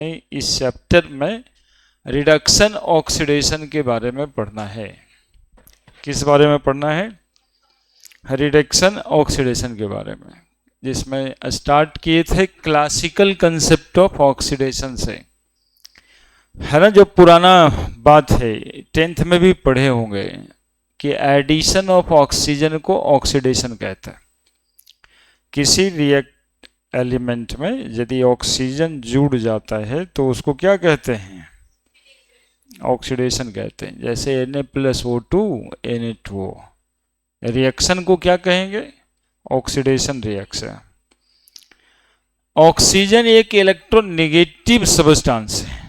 इस चैप्टर में reduction oxidation के बारे में पढ़ना है। किस बारे में पढ़ना है? रिडक्शन ऑक्सीडेशन के बारे में, जिसमें स्टार्ट किए थे क्लासिकल कंसेप्ट ऑफ ऑक्सीडेशन से, है ना। जो पुराना बात है, 10th में भी पढ़े होंगे कि एडिशन ऑफ ऑक्सीजन को ऑक्सीडेशन कहते हैं। किसी रिएक्ट एलिमेंट में यदि ऑक्सीजन जुड़ जाता है तो उसको क्या कहते हैं? ऑक्सीडेशन कहते हैं। जैसे Na+O2 Na2O, रिएक्शन को क्या कहेंगे? Oxidation reaction. ऑक्सीजन एक इलेक्ट्रोनेगेटिव सब्सटेंस है,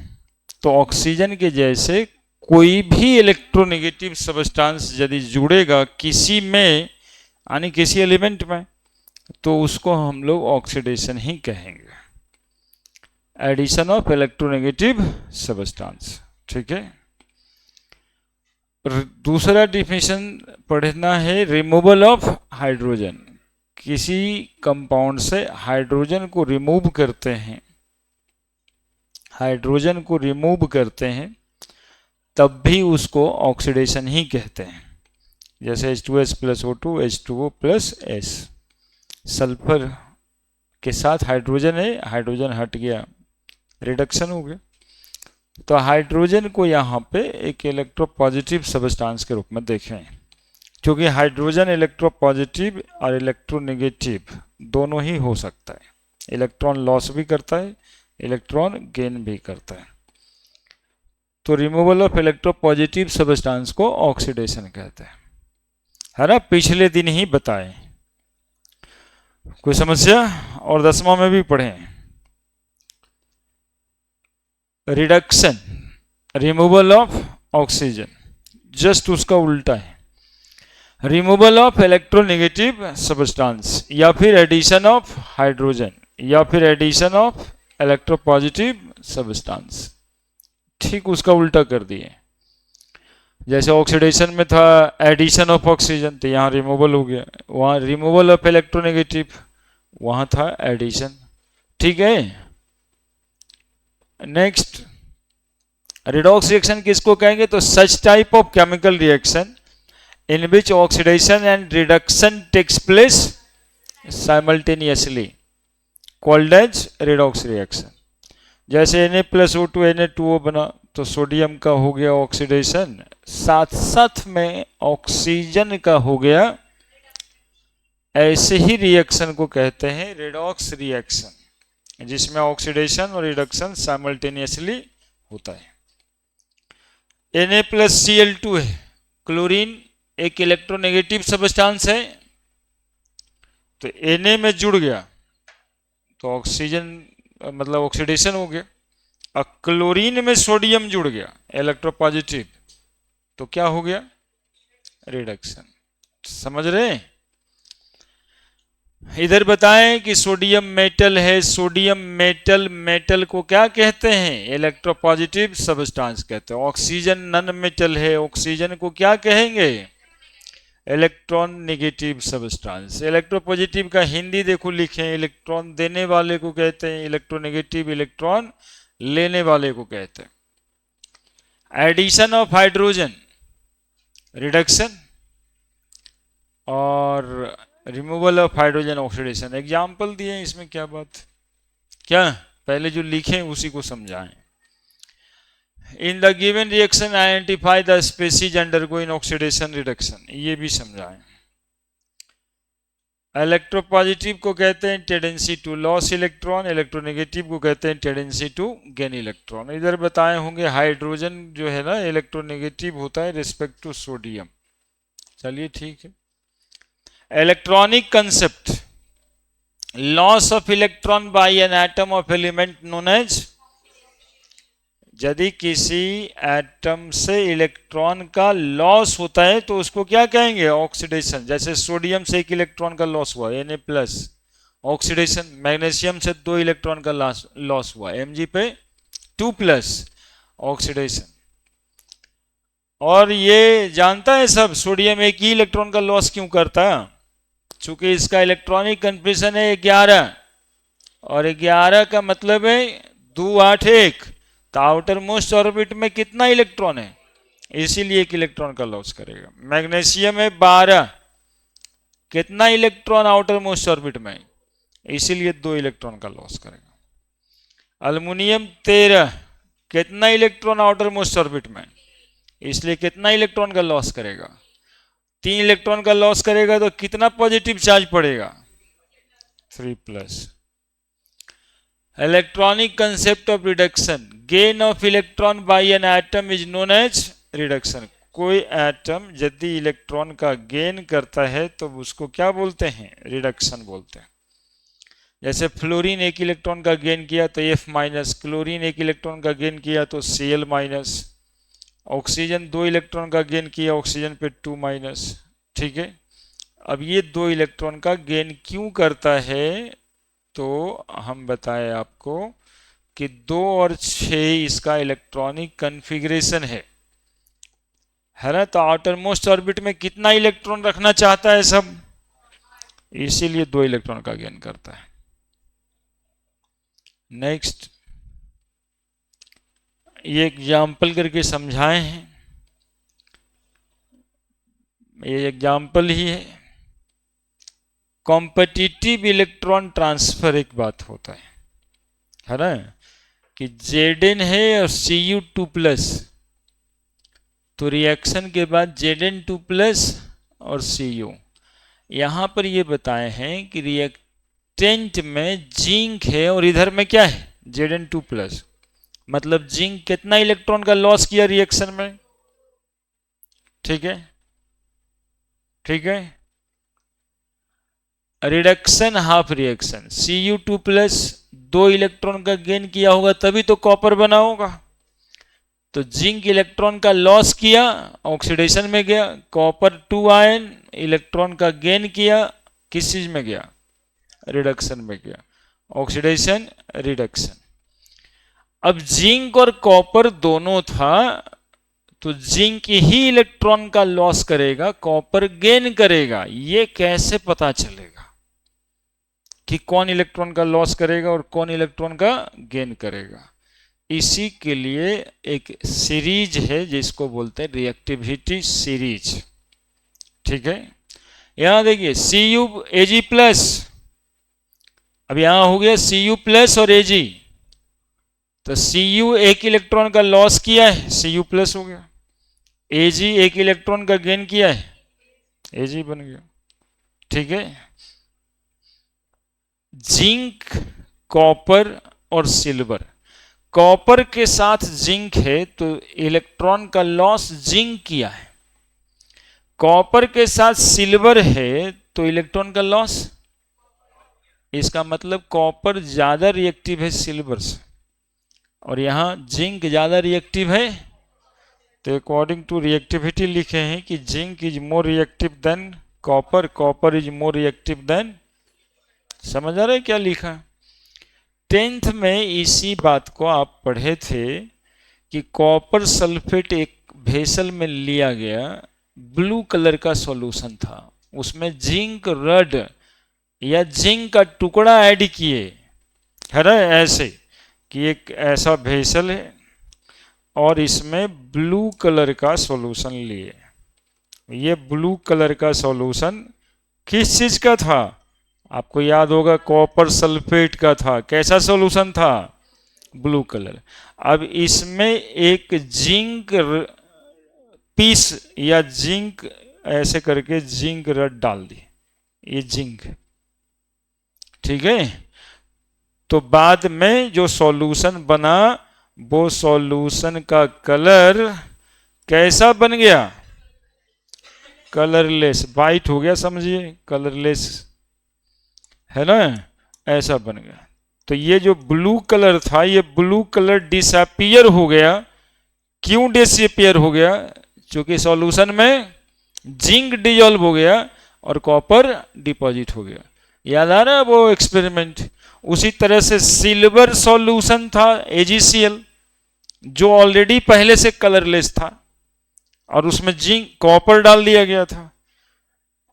तो ऑक्सीजन के जैसे कोई भी इलेक्ट्रोनेगेटिव सब्सटेंस यदि जुड़ेगा किसी में, यानी किसी एलिमेंट में, तो उसको हम लोग ऑक्सीडेशन ही कहेंगे। एडिशन ऑफ इलेक्ट्रोनेगेटिव सब्सटेंस, ठीक है। दूसरा डिफिनेशन पढ़ना है, रिमूवल ऑफ हाइड्रोजन। किसी कंपाउंड से हाइड्रोजन को रिमूव करते हैं, हाइड्रोजन को रिमूव करते हैं, तब भी उसको ऑक्सीडेशन ही कहते हैं। जैसे H2S+O2 H2O+S, सल्फर के साथ हाइड्रोजन है, हाइड्रोजन हट गया, रिडक्शन हो गया। तो हाइड्रोजन को यहाँ पे एक इलेक्ट्रोपॉजिटिव सब्सटेंस के रूप में देखें, क्योंकि हाइड्रोजन इलेक्ट्रोपॉजिटिव और इलेक्ट्रोनेगेटिव दोनों ही हो सकता है। इलेक्ट्रॉन लॉस भी करता है, इलेक्ट्रॉन गेन भी करता है। तो रिमूवल ऑफ इलेक्ट्रोपॉजिटिव सब्सटेंस को ऑक्सीडेशन कहते हैं, है ना। पिछले दिन ही बताए, कोई समस्या? और 10वां में भी पढ़े। Reduction, removal of oxygen, just उसका उल्टा है। रिमूवल ऑफ इलेक्ट्रोनेगेटिव सब्सटेंस, या फिर एडिशन ऑफ हाइड्रोजन, या फिर एडिशन ऑफ इलेक्ट्रोपॉजिटिव सब्सटेंस, ठीक उसका उल्टा कर दिए। जैसे ऑक्सीडेशन में था एडिशन ऑफ ऑक्सीजन, तो यहाँ रिमूवल हो गया। वहाँ रिमूवल ऑफ इलेक्ट्रोनेगेटिव, वहाँ था एडिशन, ठीक है। नेक्स्ट, रिडॉक्स रिएक्शन किसको कहेंगे? तो such type of chemical reaction in which oxidation and reduction takes place simultaneously, called as redox reaction. जैसे Na+O2 Na2O बना, तो सोडियम का हो गया ऑक्सीडेशन, साथ साथ में ऑक्सीजन का हो गया। ऐसे ही रिएक्शन को कहते हैं रिडॉक्स रिएक्शन, जिसमें ऑक्सीडेशन और रिडक्शन साइमल्टेनियसली होता है। Na+Cl2 है, क्लोरीन एक इलेक्ट्रोनेगेटिव सब्सटेंस है, तो Na में जुड़ गया तो ऑक्सीजन मतलब ऑक्सीडेशन हो गया। और क्लोरीन में सोडियम जुड़ गया इलेक्ट्रोपॉजिटिव, तो क्या हो गया? रिडक्शन। समझ रहे हैं? इधर बताएं कि सोडियम मेटल है, सोडियम मेटल, मेटल को क्या कहते हैं? इलेक्ट्रोपॉजिटिव सब्सटेंस कहते हैं। ऑक्सीजन नॉन मेटल है, ऑक्सीजन को क्या कहेंगे? Electron negative substance. इलेक्ट्रोपॉजिटिव का हिंदी देखो लिखे, इलेक्ट्रॉन देने वाले को कहते हैं, इलेक्ट्रोनेगेटिव इलेक्ट्रॉन लेने वाले को कहते हैं। एडिशन ऑफ हाइड्रोजन रिडक्शन, और removal of hydrogen oxidation. Example दिए हैं, इसमें क्या बात, क्या पहले जो लिखे उसी को समझाएं। In the given reaction identify the species undergoing oxidation reduction, ये भी समझाएं। इलेक्ट्रोपॉजिटिव को कहते हैं tendency to loss electron, electronegative को कहते हैं टेंडेंसी टू गेन इलेक्ट्रॉन। इधर बताए होंगे हाइड्रोजन जो है ना इलेक्ट्रोनेगेटिव होता है रिस्पेक्ट टू सोडियम। चलिए ठीक है। Electronic concept, loss of electron by an atom of element known as, यदि किसी एटम से इलेक्ट्रॉन का लॉस होता है तो उसको क्या कहेंगे? ऑक्सीडेशन। जैसे सोडियम से 1 इलेक्ट्रॉन का लॉस हुआ Na+, ऑक्सीडेशन। मैग्नीशियम से 2 इलेक्ट्रॉन का लॉस हुआ Mg पे 2+, ऑक्सीडेशन। और ये जानता है सब, सोडियम 1 ही इलेक्ट्रॉन का लॉस क्यों करता है? चूंकि इसका इलेक्ट्रॉनिक कन्फिगरेशन है 11, और 11 का मतलब है 2 8 1, तो आउटर मोस्ट ऑर्बिट में कितना इलेक्ट्रॉन है, इसीलिए एक इलेक्ट्रॉन का लॉस करेगा। मैग्नीशियम है 12, कितना इलेक्ट्रॉन आउटर मोस्ट ऑर्बिट में, इसीलिए 2 इलेक्ट्रॉन का लॉस करेगा। अल्युमिनियम 13, कितना इलेक्ट्रॉन आउटर मोस्ट ऑर्बिट में, इसलिए कितना इलेक्ट्रॉन का लॉस करेगा, 3 इलेक्ट्रॉन का लॉस करेगा, तो कितना पॉजिटिव चार्ज पड़ेगा, 3+। Electronic concept of reduction, gain of electron by an atom is known as reduction. कोई एटम यदि इलेक्ट्रॉन का गेन करता है तो उसको क्या बोलते हैं, रिडक्शन बोलते हैं। जैसे फ्लोरीन 1 इलेक्ट्रॉन का गेन किया तो F-, क्लोरीन 1 इलेक्ट्रॉन का गेन किया तो Cl-, ऑक्सीजन 2 इलेक्ट्रॉन का गेन किया ऑक्सीजन पे 2-। ठीक है, अब ये 2 इलेक्ट्रॉन का गेन क्यों करता है, तो हम बताएं आपको कि 2 और 6 इसका इलेक्ट्रॉनिक कन्फिग्रेशन है ना। तो आउटर मोस्ट ऑर्बिट में कितना इलेक्ट्रॉन रखना चाहता है सब, इसीलिए 2 इलेक्ट्रॉन का गेन करता है। नेक्स्ट, ये एग्जाम्पल करके समझाए हैं, ये एग्जाम्पल ही है। कॉम्पिटिटिव इलेक्ट्रॉन ट्रांसफर एक बात होता है ना, कि Zn है और Cu2+, तो रिएक्शन के बाद Zn2+ और Cu। यहां पर ये बताए हैं कि रिएक्टेंट में जिंक है और इधर में क्या है, Zn2+, मतलब जिंक कितना इलेक्ट्रॉन का लॉस किया रिएक्शन में। ठीक है, ठीक है, reduction half reaction, Cu2+ 2 electron का गेन किया होगा तभी तो कॉपर बना होगा। तो जिंक इलेक्ट्रॉन का लॉस किया, ऑक्सीडेशन में गया, कॉपर 2 आयन इलेक्ट्रॉन का गेन किया, किस चीज में गया, रिडक्शन में गया, ऑक्सीडेशन रिडक्शन। अब जिंक और कॉपर दोनों था, तो जिंक ही इलेक्ट्रॉन का लॉस करेगा, कॉपर गेन करेगा। ये कैसे पता चलेगा कि कौन इलेक्ट्रॉन का लॉस करेगा और कौन इलेक्ट्रॉन का गेन करेगा? इसी के लिए एक सीरीज है जिसको बोलते हैं रिएक्टिविटी सीरीज। ठीक है, यहां देखिए Cu Ag+, अब यहां हो गया Cu+ और Ag, तो Cu 1 इलेक्ट्रॉन का लॉस किया है, Cu+ हो गया, Ag 1 इलेक्ट्रॉन का गेन किया है, Ag बन गया। ठीक है, जिंक, कॉपर और सिल्वर, कॉपर के साथ जिंक है तो इलेक्ट्रॉन का लॉस जिंक किया है, कॉपर के साथ सिल्वर है तो इलेक्ट्रॉन का लॉस, इसका मतलब कॉपर ज्यादा रिएक्टिव है सिल्वर से और यहां जिंक ज्यादा रिएक्टिव है। तो अकॉर्डिंग टू रिएक्टिविटी लिखे हैं कि zinc is more reactive than copper, copper is more reactive than, समझ आ रहा है क्या लिखा? 10th में इसी बात को आप पढ़े थे कि कॉपर सल्फेट एक भेसल में लिया गया, ब्लू कलर का सॉल्यूशन था, उसमें जिंक रड या जिंक का टुकड़ा ऐड किए, है ना, ऐसे कि एक ऐसा भेसल है और इसमें ब्लू कलर का सॉल्यूशन लिए। ये ब्लू कलर का सॉल्यूशन किस चीज का था, आपको याद होगा कॉपर सल्फेट का था। कैसा सॉल्यूशन था, ब्लू कलर। अब इसमें एक जिंक पीस या जिंक ऐसे करके जिंक रड डाल दी, ये जिंक, ठीक है। तो बाद में जो सॉल्यूशन बना वो सॉल्यूशन का कलर कैसा बन गया, कलरलेस, वाइट हो गया, समझिए कलरलेस, है ना, ऐसा बन गया। तो ये जो ब्लू कलर था ये ब्लू कलर डिसअपियर हो गया। क्यों डिसअपियर हो गया, क्योंकि सॉल्यूशन में जिंक डिजॉल्व हो गया और कॉपर डिपॉजिट हो गया। याद आ रहा है वो एक्सपेरिमेंट? उसी तरह से सिल्वर सॉल्यूशन था AgCl जो ऑलरेडी पहले से कलरलेस था और उसमें जिंक कॉपर डाल दिया गया था,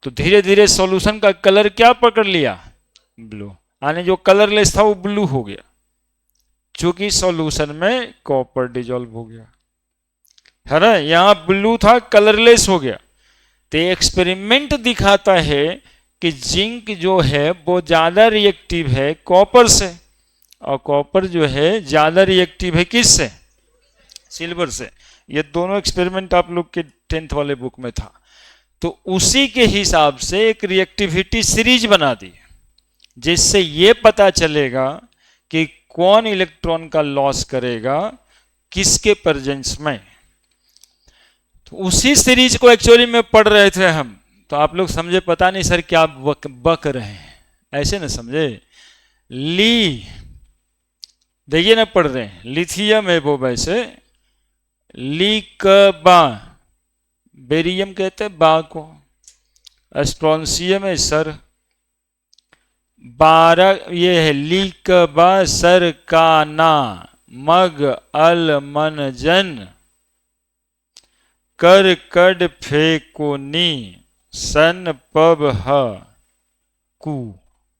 तो धीरे धीरे सॉल्यूशन का कलर क्या पकड़ लिया, ब्लू, यानी जो कलरलेस था वो ब्लू हो गया। चूंकि सॉल्यूशन में कॉपर डिजोल्व हो गया है ना, यहां ब्लू था कलरलेस हो गया। तो एक्सपेरिमेंट दिखाता है कि जिंक जो है वो ज्यादा रिएक्टिव है कॉपर से, और कॉपर जो है ज्यादा रिएक्टिव है किससे, सिल्वर से। ये दोनों एक्सपेरिमेंट आप लोग के 10th वाले बुक में था। तो उसी के हिसाब से एक रिएक्टिविटी सीरीज बना दी जिससे ये पता चलेगा कि कौन इलेक्ट्रॉन का लॉस करेगा किसके प्रेजेंस में। तो उसी सीरीज को एक्चुअली में पढ़ रहे थे हम, तो आप लोग समझे पता नहीं सर क्या बक रहे हैं, ऐसे ना समझे। ली देखिए ना पढ़ रहे हैं, लिथियम है वो, वैसे लीकबा, बेरियम कहते हैं बा को, स्ट्रॉन्सियम है सर, 12 ये है लीकबा सर का ना मग अल मन जन कर कड फेकोनी सन पब ह कु,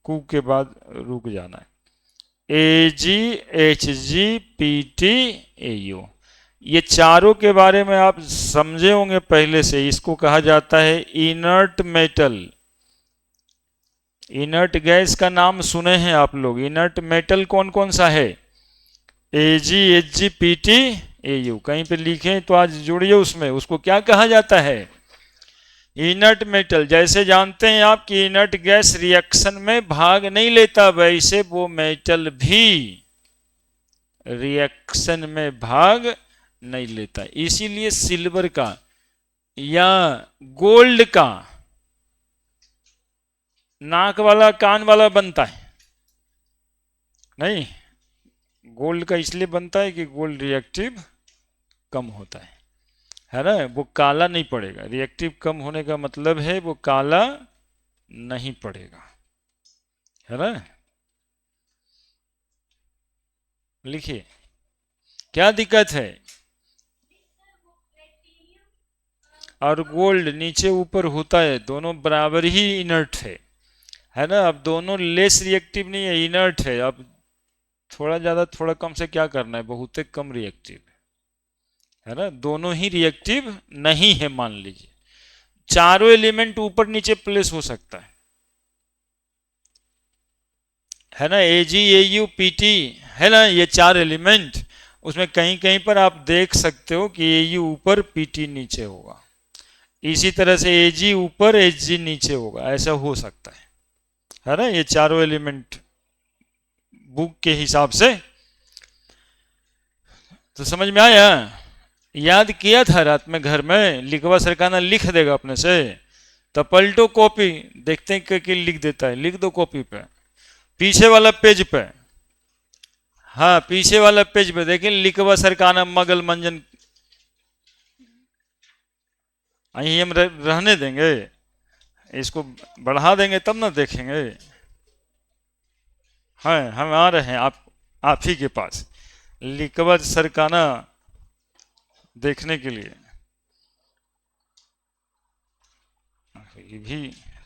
कु के बाद रुक जाना है, AgHgPt AU। ये चारों के बारे में आप समझे होंगे पहले से। इसको कहा जाता है इनर्ट मेटल। इनर्ट गैस का नाम सुने हैं आप लोग। इनर्ट मेटल कौन कौन सा है, AgHgPt AU। कहीं पे लिखे तो आज जोड़िए उसमें, उसको क्या कहा जाता है, इनर्ट मेटल। जैसे जानते हैं आप कि इनर्ट गैस रिएक्शन में भाग नहीं लेता, वैसे वो मेटल भी रिएक्शन में भाग नहीं लेता। इसीलिए सिल्वर का या गोल्ड का नाक वाला कान वाला बनता है नहीं, गोल्ड का इसलिए बनता है कि गोल्ड रिएक्टिव कम होता है ना, वो काला नहीं पड़ेगा। रिएक्टिव कम होने का मतलब है वो काला नहीं पड़ेगा, है ना। लिखिए क्या दिक्कत है। और गोल्ड नीचे ऊपर होता है, दोनों बराबर ही इनर्ट है ना। अब दोनों लेस रिएक्टिव नहीं है, इनर्ट है। अब थोड़ा ज्यादा थोड़ा कम से क्या करना है, बहुत कम रिएक्टिव है ना, दोनों ही रिएक्टिव नहीं है। मान लीजिए चारों एलिमेंट ऊपर नीचे प्लेस हो सकता है ना, AgAuPt है ना, ये 4 एलिमेंट। उसमें कहीं कहीं पर आप देख सकते हो कि Au ऊपर Pt नीचे होगा, इसी तरह से Ag ऊपर Hg नीचे होगा, ऐसा हो सकता है ना। ये चारों एलिमेंट बुक के हिसाब से तो समझ में आया। याद किया था रात में घर में, लिखवा सरकाना लिख देगा अपने से, तो पलटो कॉपी, देखते हैं क्या लिख देता है। लिख दो कॉपी पे, पीछे वाला पेज पे, हाँ पीछे वाला पेज पे देखिए, लिखवा सरकाना मगल मंजन। यही हम रहने देंगे, इसको बढ़ा देंगे तब ना देखेंगे। हाँ हम आ रहे हैं आप ही के पास लिखवा सरकाना देखने के लिए। ये भी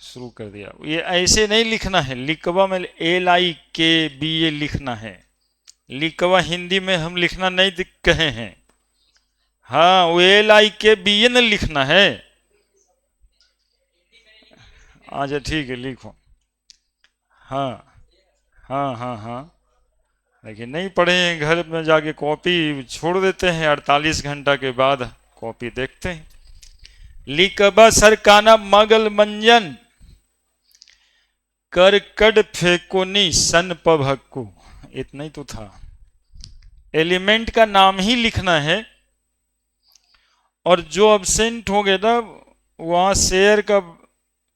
शुरू कर दिया। ये ऐसे नहीं लिखना है, लिखवा में LIKBA लिखना है। लिखवा हिंदी में हम लिखना नहीं कहे हैं, हाँ वो LIKBA न लिखना है। अच्छा ठीक है लिखो, हाँ हाँ हाँ हाँ। लेकिन नहीं पढ़े हैं, घर में जाके कॉपी छोड़ देते हैं, 48 घंटा के बाद कॉपी देखते हैं। लिखबा सरकाना मगल मंजन कर कड फेकोनी सन पभक्कू, इतना ही तो था। एलिमेंट का नाम ही लिखना है, और जो अब्सेंट हो गए ना वहाँ शेयर का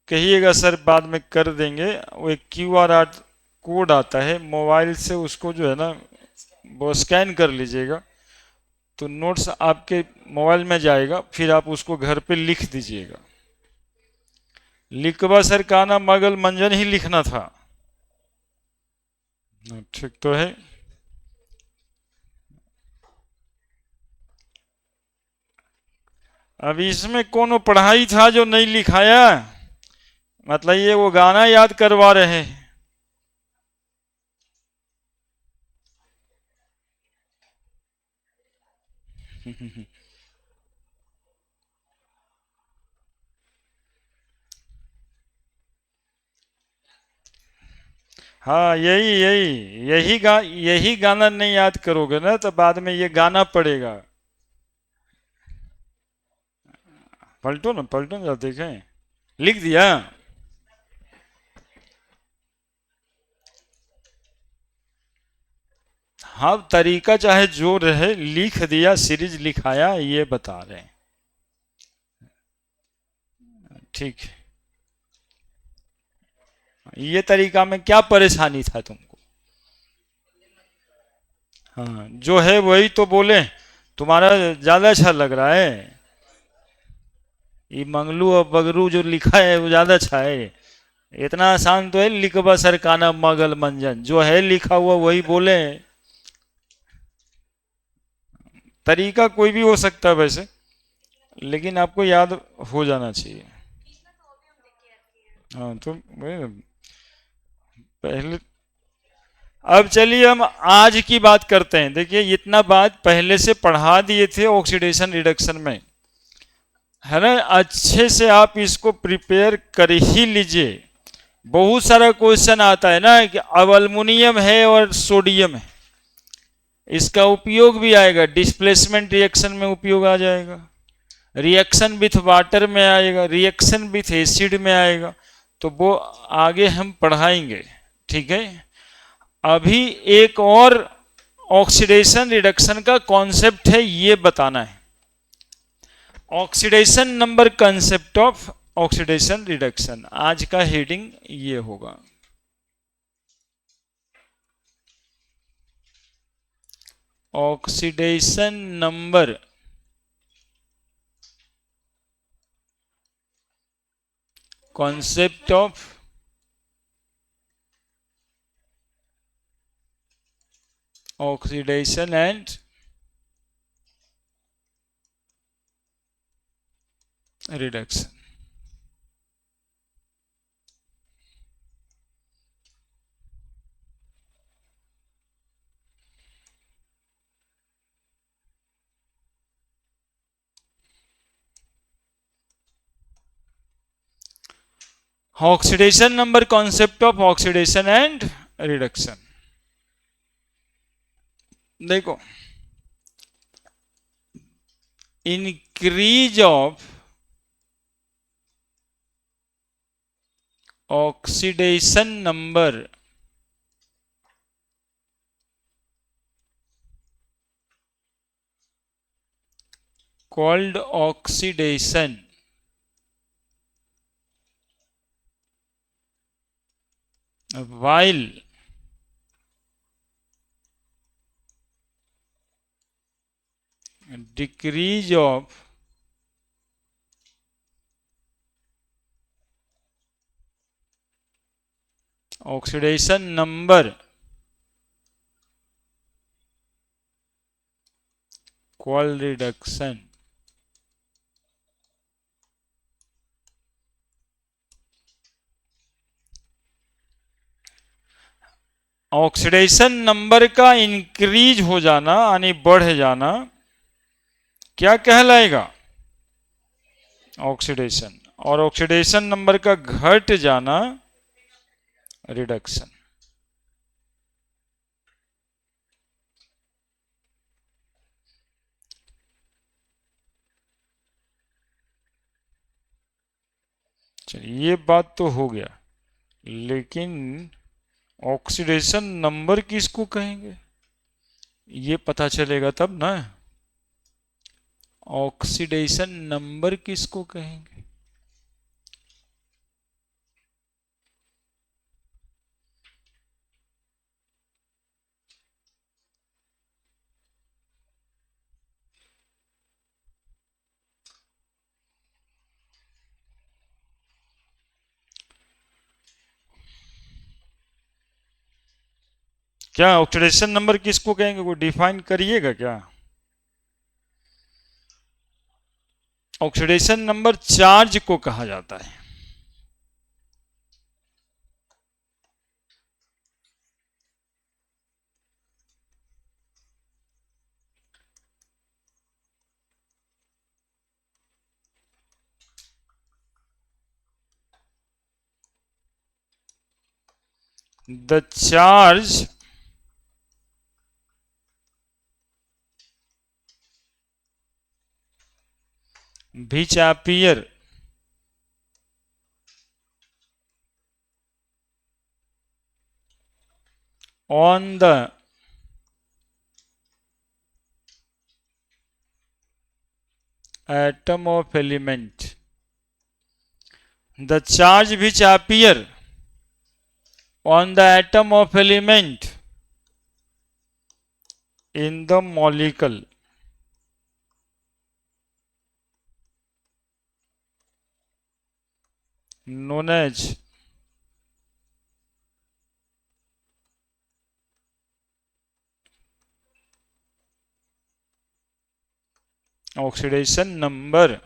कहिएगा सर बाद में कर देंगे। वो एक QR कोड आता है मोबाइल से, उसको जो है ना वो स्कैन कर लीजिएगा, तो नोट्स आपके मोबाइल में जाएगा, फिर आप उसको घर पे लिख दीजिएगा। लिखबा सरकाना मगल मंजन ही लिखना था, ठीक तो है। अब इसमें कौन पढ़ाई था जो नहीं लिखाया, मतलब ये वो गाना याद करवा रहे हैं। हाँ, यही यही यही गाना नहीं याद करोगे ना तो बाद में ये गाना पड़ेगा। पलटो ना, पलटो ना, जरा देखें। लिख दिया। हाँ, तरीका चाहे जो रहे, लिख दिया, सीरीज लिखाया, ये बता रहे हैं। ठीक है। ये तरीका में क्या परेशानी था तुमको? हाँ, जो है वही तो बोले। तुम्हारा ज्यादा अच्छा लग रहा है। ये मंगलू और बगरू जो लिखा है वो ज्यादा अच्छा है। इतना आसान तो है, लिखबा सरकाना मगल मंजन, जो है लिखा हुआ वही बोले। तरीका कोई भी हो सकता है वैसे, लेकिन आपको याद हो जाना चाहिए। हाँ, तो पहले, अब चलिए हम आज की बात करते हैं। देखिए, इतना बात पहले से पढ़ा दिए थे ऑक्सीडेशन रिडक्शन में, है ना। अच्छे से आप इसको प्रिपेयर कर ही लीजिए। बहुत सारा क्वेश्चन आता है ना कि अब अल्मुनियम है और सोडियम है, इसका उपयोग भी आएगा, डिस्प्लेसमेंट रिएक्शन में उपयोग आ जाएगा, रिएक्शन विथ वाटर में आएगा, रिएक्शन विथ एसिड में आएगा। तो वो आगे हम पढ़ाएंगे। ठीक है। अभी एक और ऑक्सीडेशन रिडक्शन का कॉन्सेप्ट है, ये बताना है। Oxidation number, concept of oxidation reduction, आज का हेडिंग ये होगा। Oxidation number, concept of oxidation and reduction. Oxidation number, concept of oxidation and reduction. देखो, increase of oxidation number called oxidation while decrease of oxidation number called reduction। Oxidation number का increase हो जाना यानी बढ़ जाना क्या कहलाएगा? ऑक्सीडेशन। और ऑक्सीडेशन नंबर का घट जाना रिडक्शन। चलिए, ये बात तो हो गया, लेकिन ऑक्सीडेशन नंबर किसको कहेंगे ये पता चलेगा तब ना। ऑक्सीडेशन नंबर किसको कहेंगे? क्या ऑक्सीडेशन नंबर किसको कहेंगे, कोई डिफाइन करिएगा क्या? ऑक्सीडेशन नंबर चार्ज को कहा जाता है। The charge which appear on the atom of element, the charge which appear on the atom of element in the molecule known as oxidation number.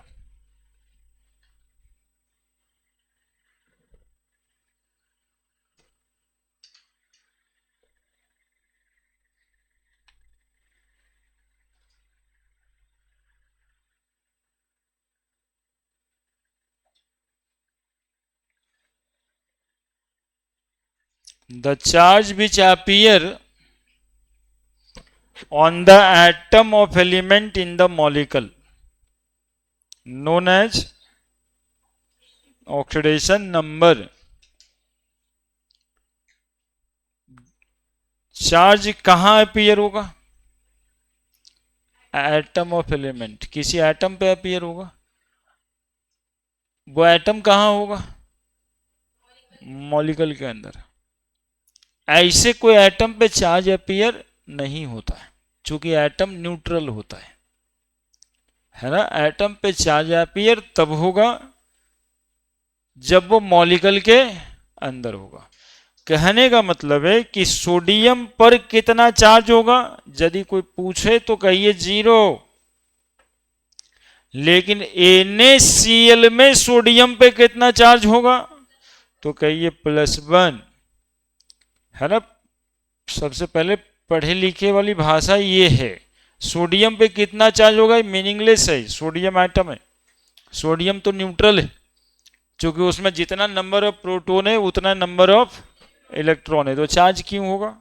The charge which appear on the atom of element in the molecule known as oxidation number. Charge कहां appear होगा? Atom of element, किसी atom पे appear होगा। वो atom कहां होगा? Molecule के अंदर। ऐसे कोई एटम पे चार्ज अपीयर नहीं होता है, क्योंकि एटम न्यूट्रल होता है ना। एटम पे चार्ज अपीयर तब होगा जब वो मॉलिक्यूल के अंदर होगा। कहने का मतलब है कि सोडियम पर कितना चार्ज होगा, यदि कोई पूछे तो कहिए 0। लेकिन NaCl में सोडियम पे कितना चार्ज होगा, तो कहिए +1, है ना। सबसे पहले पढ़े लिखे वाली भाषा ये है। सोडियम पे कितना चार्ज होगा मीनिंगलेस है, सोडियम एटम है। सोडियम तो न्यूट्रल है, क्योंकि उसमें जितना नंबर ऑफ प्रोटॉन है उतना नंबर ऑफ इलेक्ट्रॉन है, तो चार्ज क्यों होगा?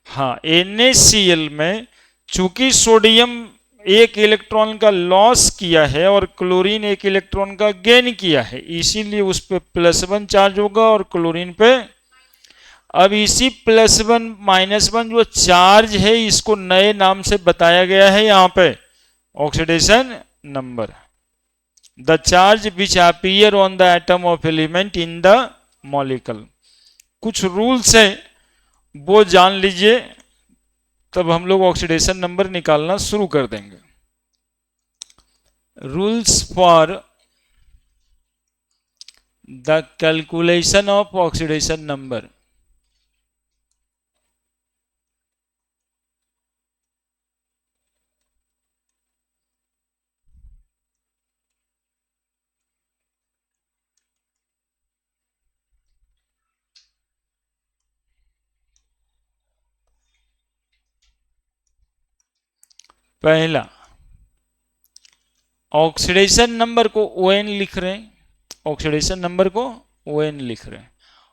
हाँ, NaCl में चूंकि सोडियम एक इलेक्ट्रॉन का लॉस किया है और क्लोरीन एक इलेक्ट्रॉन का गेन किया है, इसीलिए उस पर +1 चार्ज होगा और क्लोरीन पे। अब इसी +1 -1 जो चार्ज है इसको नए नाम से बताया गया है यहां पे, oxidation number. The charge which appear on the atom of element in the molecule. कुछ रूल्स है वो जान लीजिए, तब हम लोग ऑक्सीडेशन नंबर निकालना शुरू कर देंगे। Rules for the calculation of oxidation number. पहला, ऑक्सीडेशन नंबर को ON लिख रहे हैं, ऑक्सीडेशन नंबर को ON लिख रहे हैं।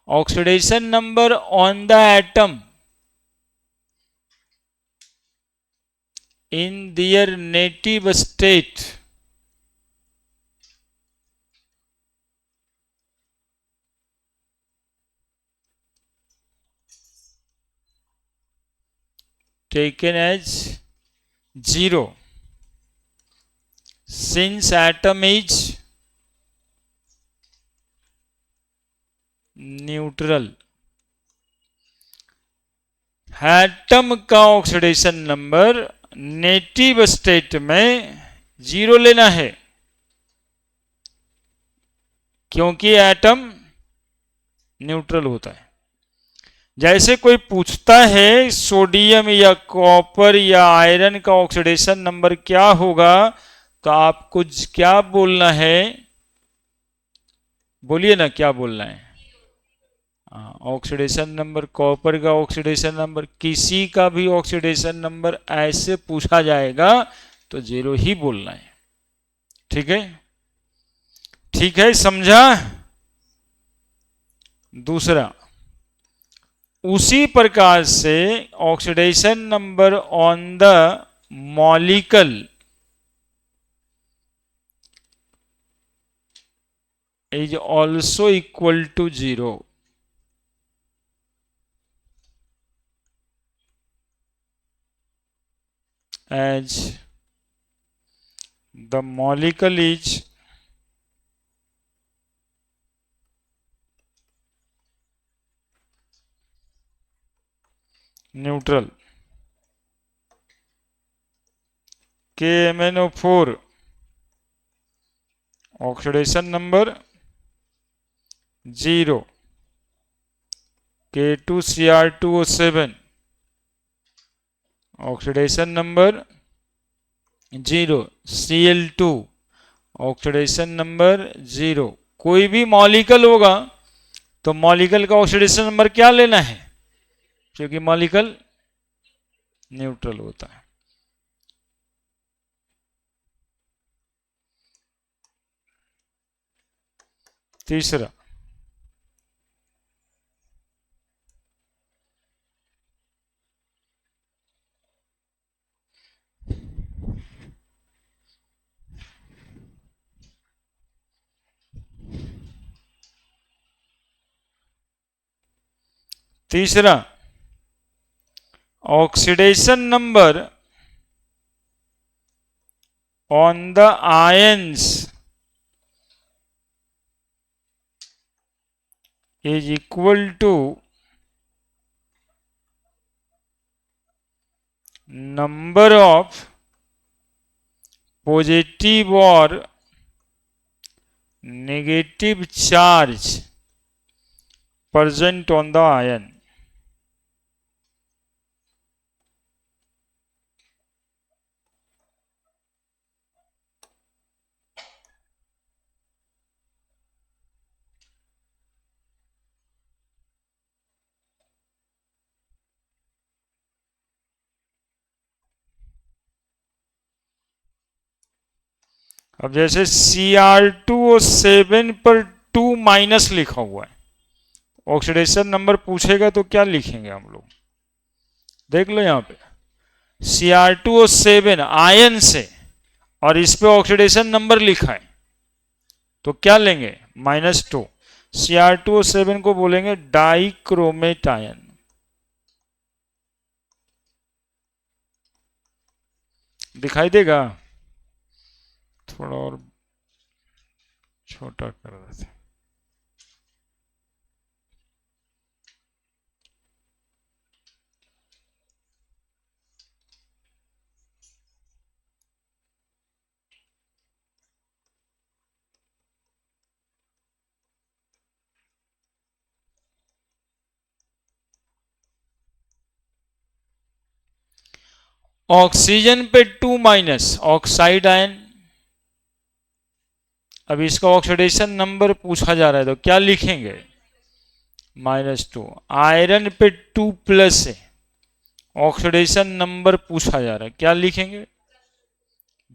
Oxidation number on the atom in their native state taken as 0 since atom is neutral। Atom का ऑक्सीडेशन नंबर नेटिव स्टेट में 0 लेना है, क्योंकि एटम न्यूट्रल होता है। जैसे कोई पूछता है सोडियम या कॉपर या आयरन का ऑक्सीडेशन नंबर क्या होगा, तो आपको क्या बोलना है? बोलिए ना, क्या बोलना है? ऑक्सीडेशन नंबर, कॉपर का ऑक्सीडेशन नंबर, किसी का भी ऑक्सीडेशन नंबर ऐसे पूछा जाएगा तो 0 ही बोलना है। ठीक है, ठीक है, समझा? दूसरा, उसी प्रकार से oxidation number on the molecule is also equal to 0 as the molecule is neutral. KMnO4 oxidation number 0, K2Cr2O7 oxidation number 0, Cl2 oxidation number 0। कोई भी मॉलिक्यूल होगा तो मॉलिक्यूल का ऑक्सीडेशन नंबर क्या लेना है, क्योंकि मॉलिक्यूल न्यूट्रल होता है। तीसरा, oxidation number on the ions is equal to number of positive or negative charge present on the ion। अब जैसे Cr2O7 पर 2 माइनस लिखा हुआ है, ऑक्सीडेशन नंबर पूछेगा तो क्या लिखेंगे हम लोग, देख लो यहां पे Cr2O7 आयन से और इस पे ऑक्सीडेशन नंबर लिखा है तो क्या लेंगे, -2। Cr2O7 को बोलेंगे डाइक्रोमेट आयन। दिखाई देगा, थोड़ा और छोटा कर देते। ऑक्सीजन पे 2 माइनस ऑक्साइड आयन। अब इसका ऑक्सीडेशन नंबर पूछा जा रहा है तो क्या लिखेंगे, -2। आयरन पे 2 प्लस है, ऑक्सीडेशन नंबर पूछा जा रहा है, क्या लिखेंगे।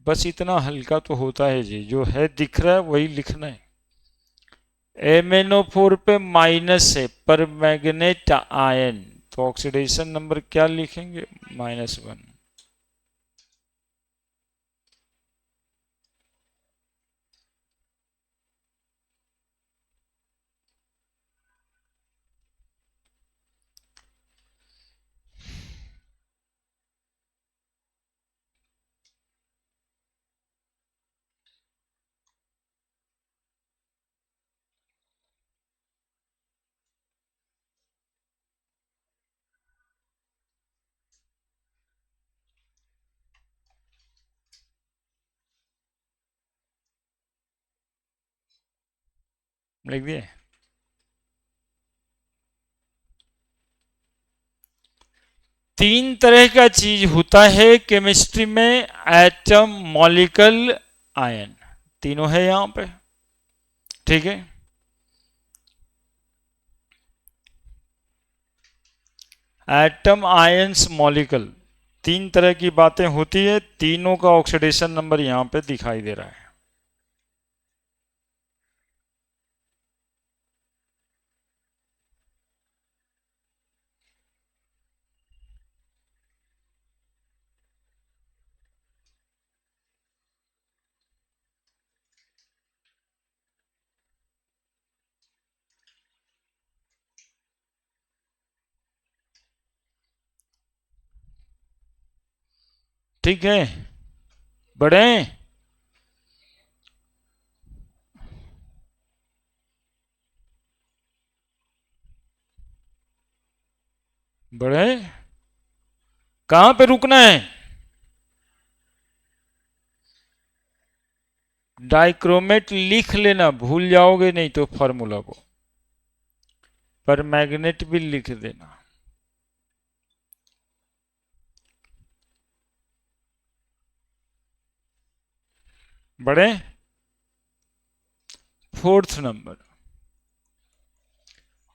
बस इतना हल्का तो होता है जी, जो है दिख रहा है वही लिखना है। MnO4 पे माइनस है पर मैग्नेट आयन, तो ऑक्सीडेशन नंबर क्या लिखेंगे, -1। लिख दिए। तीन तरह का चीज होता है केमिस्ट्री में, एटम, मॉलिक्यूल, आयन, तीनों है यहां पे, ठीक है। एटम, आयंस, मॉलिक्यूल, तीन तरह की बातें होती है, तीनों का ऑक्सीडेशन नंबर यहां पे दिखाई दे रहा है। ठीक है, बढ़े। बढ़े, कहां पे रुकना है? डाइक्रोमेट लिख लेना, भूल जाओगे नहीं तो फॉर्मूला को, पर मैग्नेट भी लिख देना। बढ़े, fourth number,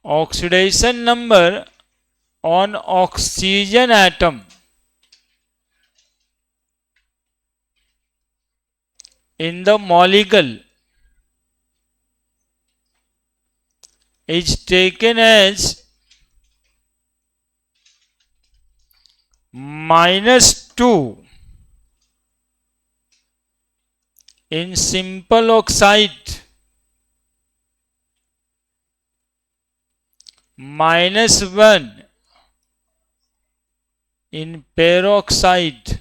oxidation number on oxygen atom in the molecule is taken as -2 in simple oxide, -1 in peroxide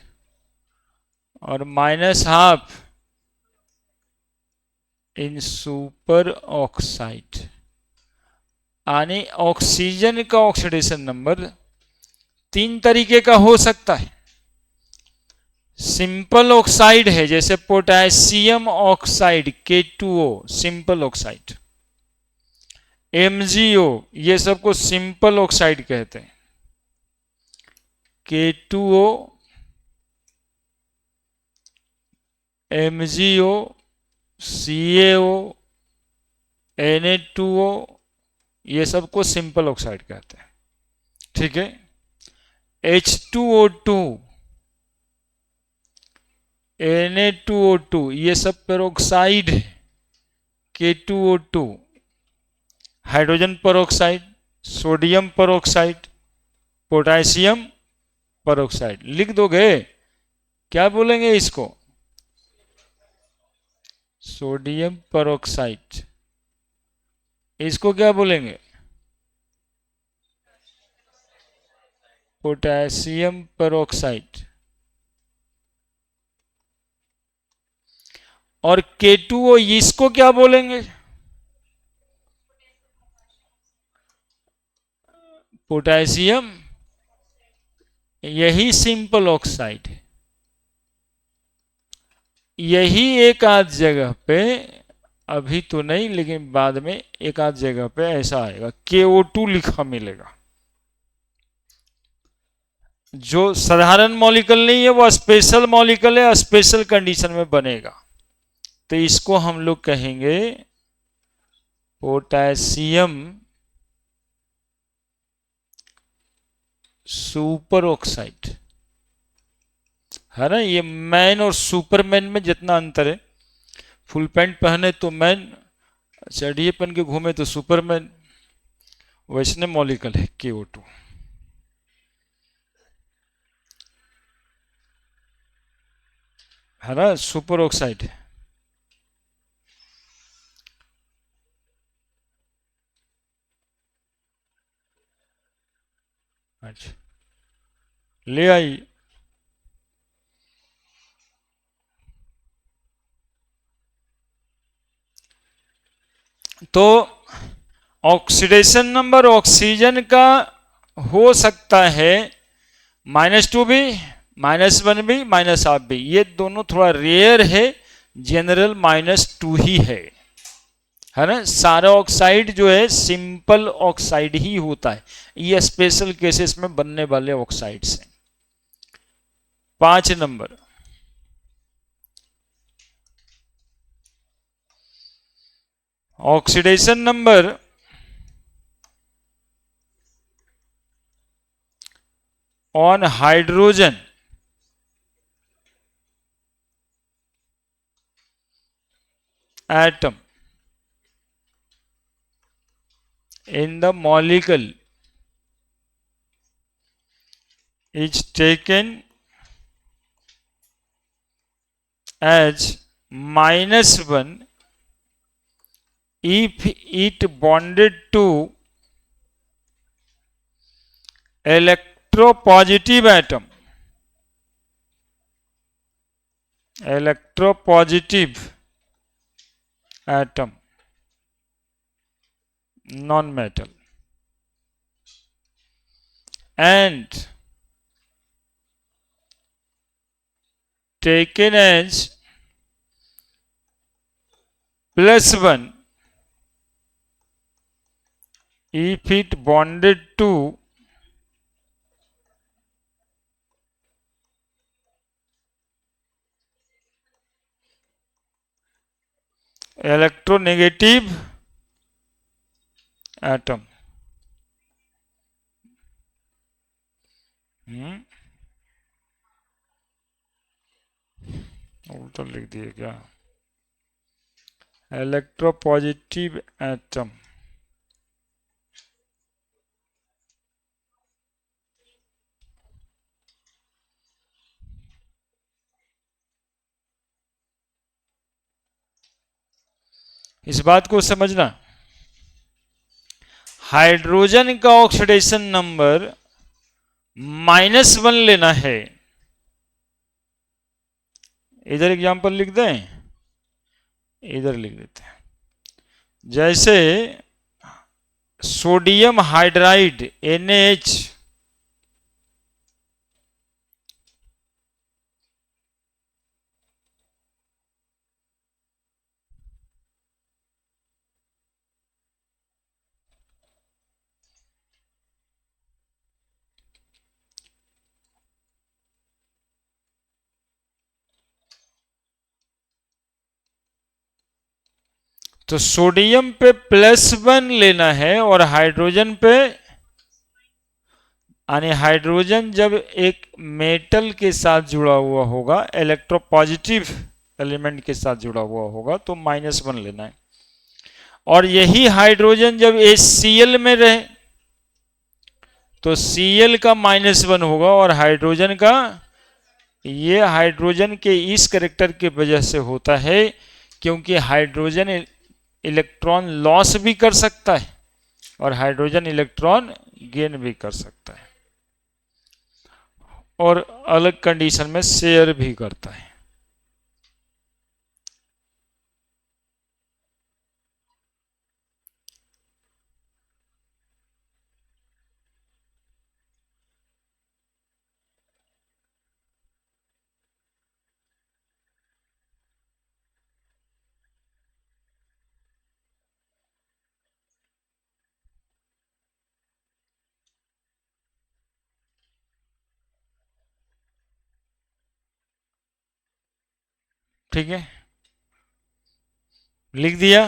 और -1/2 इन सुपर ऑक्साइड। यानी ऑक्सीजन का ऑक्सीडेशन नंबर 3 तरीके का हो सकता है। सिंपल ऑक्साइड है, जैसे potassium oxide K2O simple oxide, MgO, ये सबको सिंपल ऑक्साइड कहते हैं। K2O, MgO, CaO, Na2O, ये सबको सिंपल ऑक्साइड कहते हैं। ठीक है, H2O2, Na2O2, ये सब पेरोक्साइड है। K2O2 hydrogen peroxide, sodium peroxide, potassium peroxide. लिख दोगे, क्या बोलेंगे इसको? Sodium peroxide. इसको क्या बोलेंगे? Potassium peroxide. और K2O, इसको क्या बोलेंगे? पोटेशियम, यही सिंपल ऑक्साइड है। यही एक आध जगह पे, अभी तो नहीं लेकिन बाद में एक आध जगह पे ऐसा आएगा, KO2 लिखा मिलेगा। जो साधारण मॉलिक्यूल नहीं है, वो स्पेशल मॉलिक्यूल है, स्पेशल कंडीशन में बनेगा। तो इसको हम लोग कहेंगे पोटेशियम सुपर ऑक्साइड, है ना। ये मैन और सुपरमैन में जितना अंतर है, फुल पैंट पहने तो मैन, चढ़िए पहन के घूमे तो सुपरमैन, वैसने मॉलिक्यूल है KO2, है ना, सुपर ऑक्साइड। अच्छा, ले आई। तो ऑक्सीडेशन नंबर ऑक्सीजन का हो सकता है -2 भी, -1 भी, -1/2 भी। ये दोनों थोड़ा रेयर है, जनरल -2 ही है ना। सारा ऑक्साइड जो है सिंपल ऑक्साइड ही होता है, ये स्पेशल केसेस में बनने वाले ऑक्साइड्स हैं। 5 number, oxidation number on hydrogen atom in the molecule is taken as -1 if it bonded to electropositive atom electropositive atom, non-metal, and taken as +1 if it bonded to electronegative atom। उल्टा लिख दिए क्या? Electropositive atom. इस बात को समझना, hydrogen का oxidation number -1 लेना है। इधर एग्जांपल लिख दें, इधर लिख देते हैं। जैसे सोडियम हाइड्राइड NaH, तो सोडियम पे +1 लेना है और हाइड्रोजन पे, यानी हाइड्रोजन जब एक मेटल के साथ जुड़ा हुआ होगा, इलेक्ट्रोपॉजिटिव एलिमेंट के साथ जुड़ा हुआ होगा, तो -1 लेना है। और यही हाइड्रोजन जब HCl में रहे तो Cl का -1 होगा, और हाइड्रोजन का, ये हाइड्रोजन के इस कैरेक्टर की वजह से होता है क्योंकि हाइड्रोजन इलेक्ट्रॉन लॉस भी कर सकता है और हाइड्रोजन इलेक्ट्रॉन गेन भी कर सकता है, और अलग कंडीशन में शेयर भी करता है। ठीक है, लिख दिया।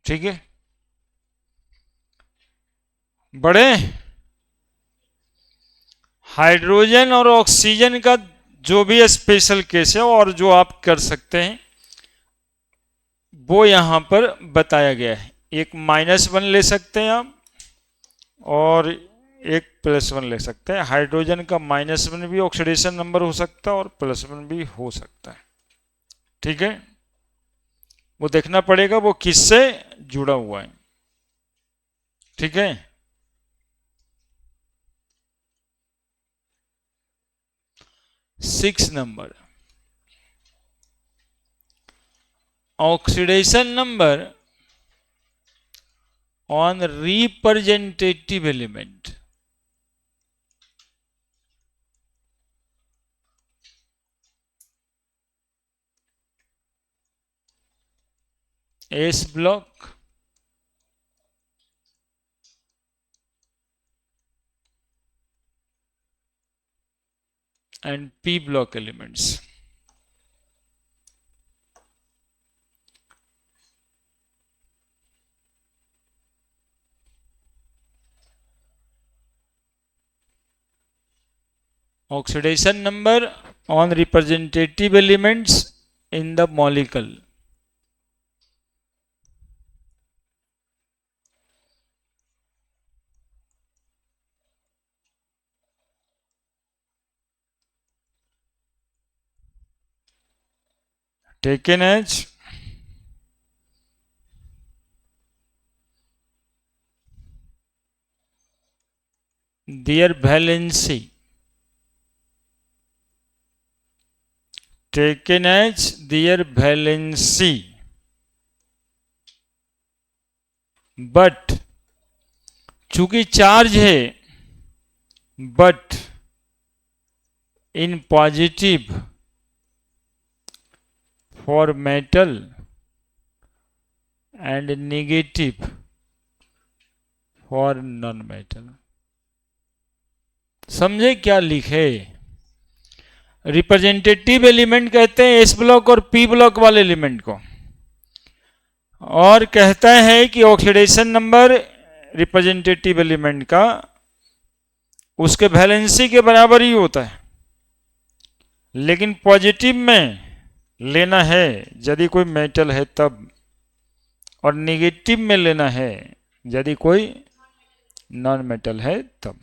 ठीक है, बड़े हाइड्रोजन और ऑक्सीजन का जो भी स्पेशल केस है और जो आप कर सकते हैं वो यहां पर बताया गया है। एक -1 ले सकते हैं आप और एक +1 ले सकते हैं। हाइड्रोजन का -1 भी ऑक्सीडेशन नंबर हो सकता है और +1 भी हो सकता है। ठीक है, वो देखना पड़ेगा वो किससे जुड़ा हुआ है। ठीक है, 6 number, oxidation number on representative element। S block, and p block elements. Oxidation number on representative elements in the molecule. Taken as their valency. Taken as their valency. But चूंकि चार्ज है, but in positive for metal and negative for non-metal. समझे क्या लिखे? Representative element कहते हैं S block और P block वाले element को, और कहता है कि ऑक्सीडेशन नंबर रिप्रेजेंटेटिव एलिमेंट का उसके वैलेंसी के बराबर ही होता है, लेकिन पॉजिटिव में लेना है यदि कोई मेटल है तब, और नेगेटिव में लेना है यदि कोई नॉन मेटल है तब.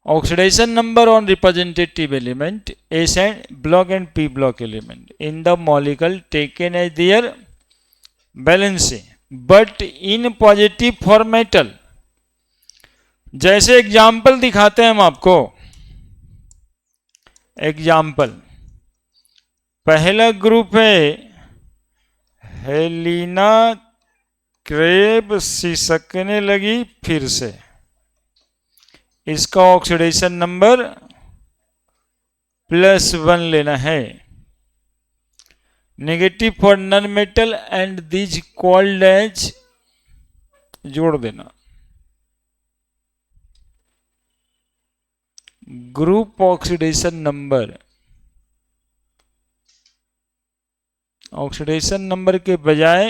Oxidation number on representative element S and block and P block element in the molecule taken as their valency, but in positive for metal. जैसे एग्जाम्पल दिखाते हैं हम आपको. एग्जाम्पल, पहला ग्रुप है हेलिना क्रेब सिसकने लगी फिर से, इसका ऑक्सीडेशन नंबर +1 लेना है. Negative for non metal and these called as, जोड़ देना. Group oxidation number, oxidation number के बजाय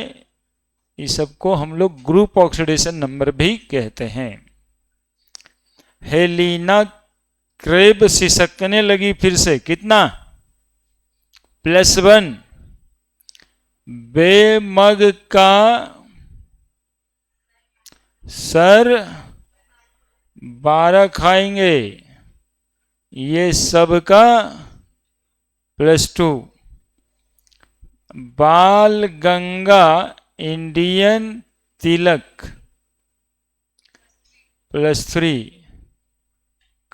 इस सबको हम लोग ग्रुप ऑक्सीडेशन नंबर भी कहते हैं. हेलिना क्रेब सिसकने लगी फिर से, कितना? +1. बेमग का सर 12 खाएंगे, ये सब का +2. बाल गंगा इंडियन तिलक +3.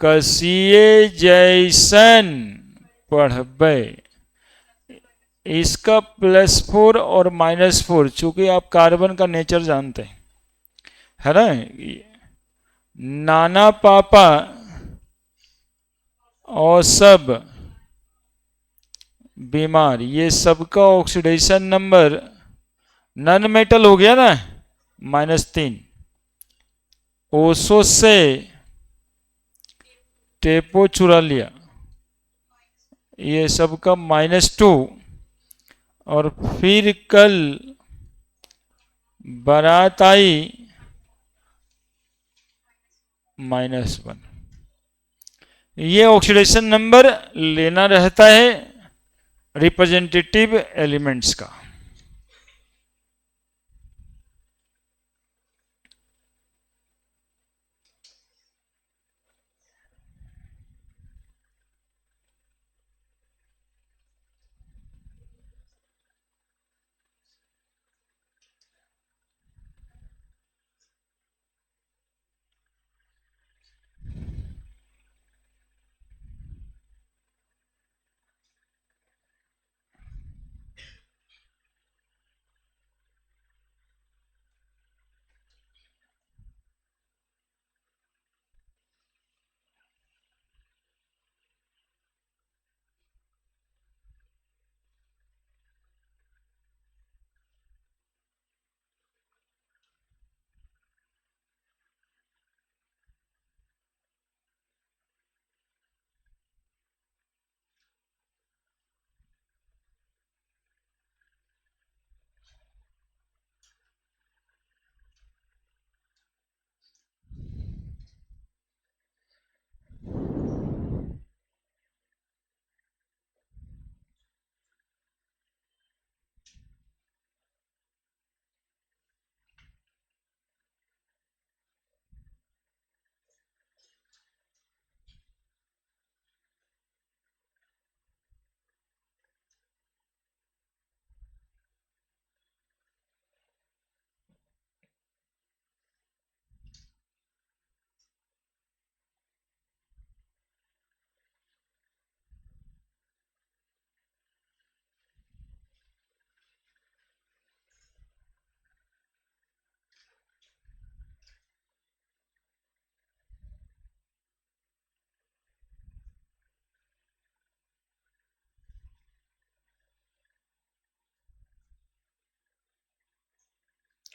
कसिए जैसन पढ़बे, इसका +4 और -4, चूंकि आप कार्बन का नेचर जानते हैं, है ना. नाना पापा और सब बीमार, ये सबका ऑक्सीडेशन नंबर नॉन मेटल हो गया ना, -3. ओसो से टेपो चुरा लिया, ये सबका -2. और फिर कल बारात आई -1. ये ऑक्सीडेशन नंबर लेना रहता है रिप्रेजेंटेटिव एलिमेंट्स का.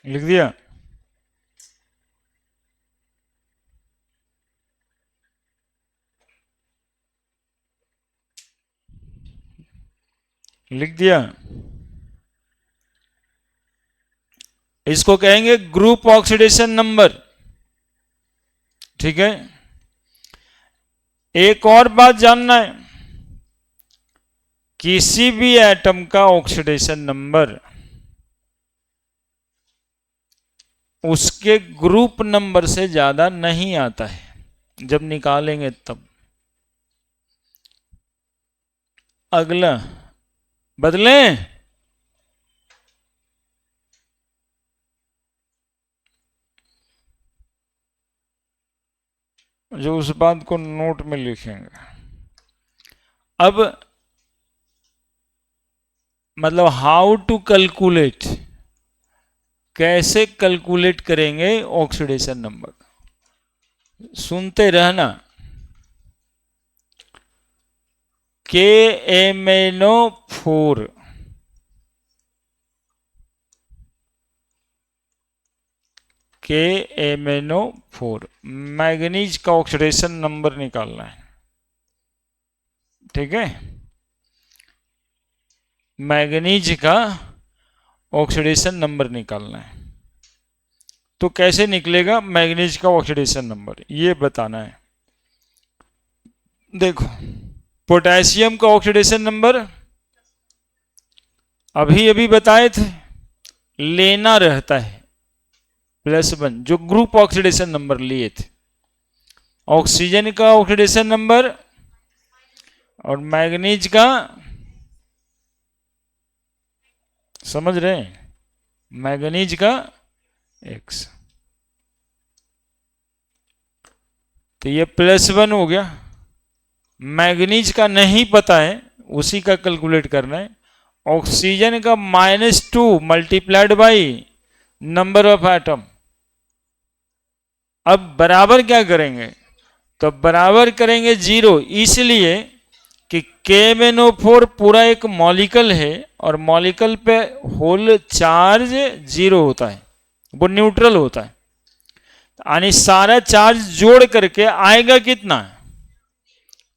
लिख दिया? लिख दिया? इसको कहेंगे ग्रुप ऑक्सीडेशन नंबर। ठीक है, एक और बात जानना है, किसी भी एटम का ऑक्सीडेशन नंबर उसके ग्रुप नंबर से ज्यादा नहीं आता है। जब निकालेंगे तब। अगला बदलें, जो उस बात को नोट में लिखेंगे। अब मतलब हाउ टू कैलकुलेट, कैसे कैलकुलेट करेंगे ऑक्सीडेशन नंबर, सुनते रहना। KMnO4 KMnO4 मैग्नीज का ऑक्सीडेशन नंबर निकालना है। ठीक है, मैग्नीज का ऑक्सीडेशन नंबर निकालना है। तो कैसे निकलेगा मैग्नीज का ऑक्सीडेशन नंबर, ये बताना है। देखो, पोटेशियम का ऑक्सीडेशन नंबर अभी अभी बताए थे, लेना रहता है +1, जो ग्रुप ऑक्सीडेशन नंबर लिए थे। ऑक्सीजन का ऑक्सीडेशन नंबर और मैग्नीज का, समझ रहे हैं, मैग्नीज का X। तो ये +1 हो गया। मैग्नीज का नहीं पता है, उसी का कैलकुलेट करना है। ऑक्सीजन का -2 multiplied by number of atom. अब बराबर क्या करेंगे, तो बराबर करेंगे 0, इसलिए कि KMnO4 पूरा एक मॉलिक्यूल है और मॉलिक्यूल पे होल चार्ज 0 होता है, वो न्यूट्रल होता है। यानी सारा चार्ज जोड़ करके आएगा कितना,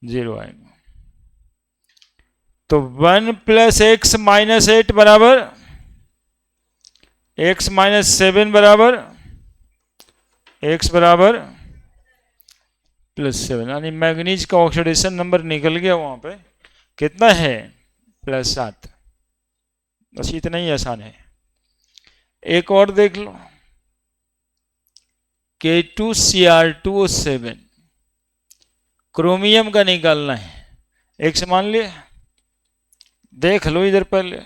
0 आएगा। तो 1 + x - 8 बराबर x - 7 बराबर x बराबर +7, यानी मैग्नीज का ऑक्सीडेशन नंबर निकल गया वहां पे। कितना है, +7। बस इतना ही आसान है। एक और देख लो, K2Cr2O7 क्रोमियम का निकालना है। x मान लिया, देख लो इधर पहले।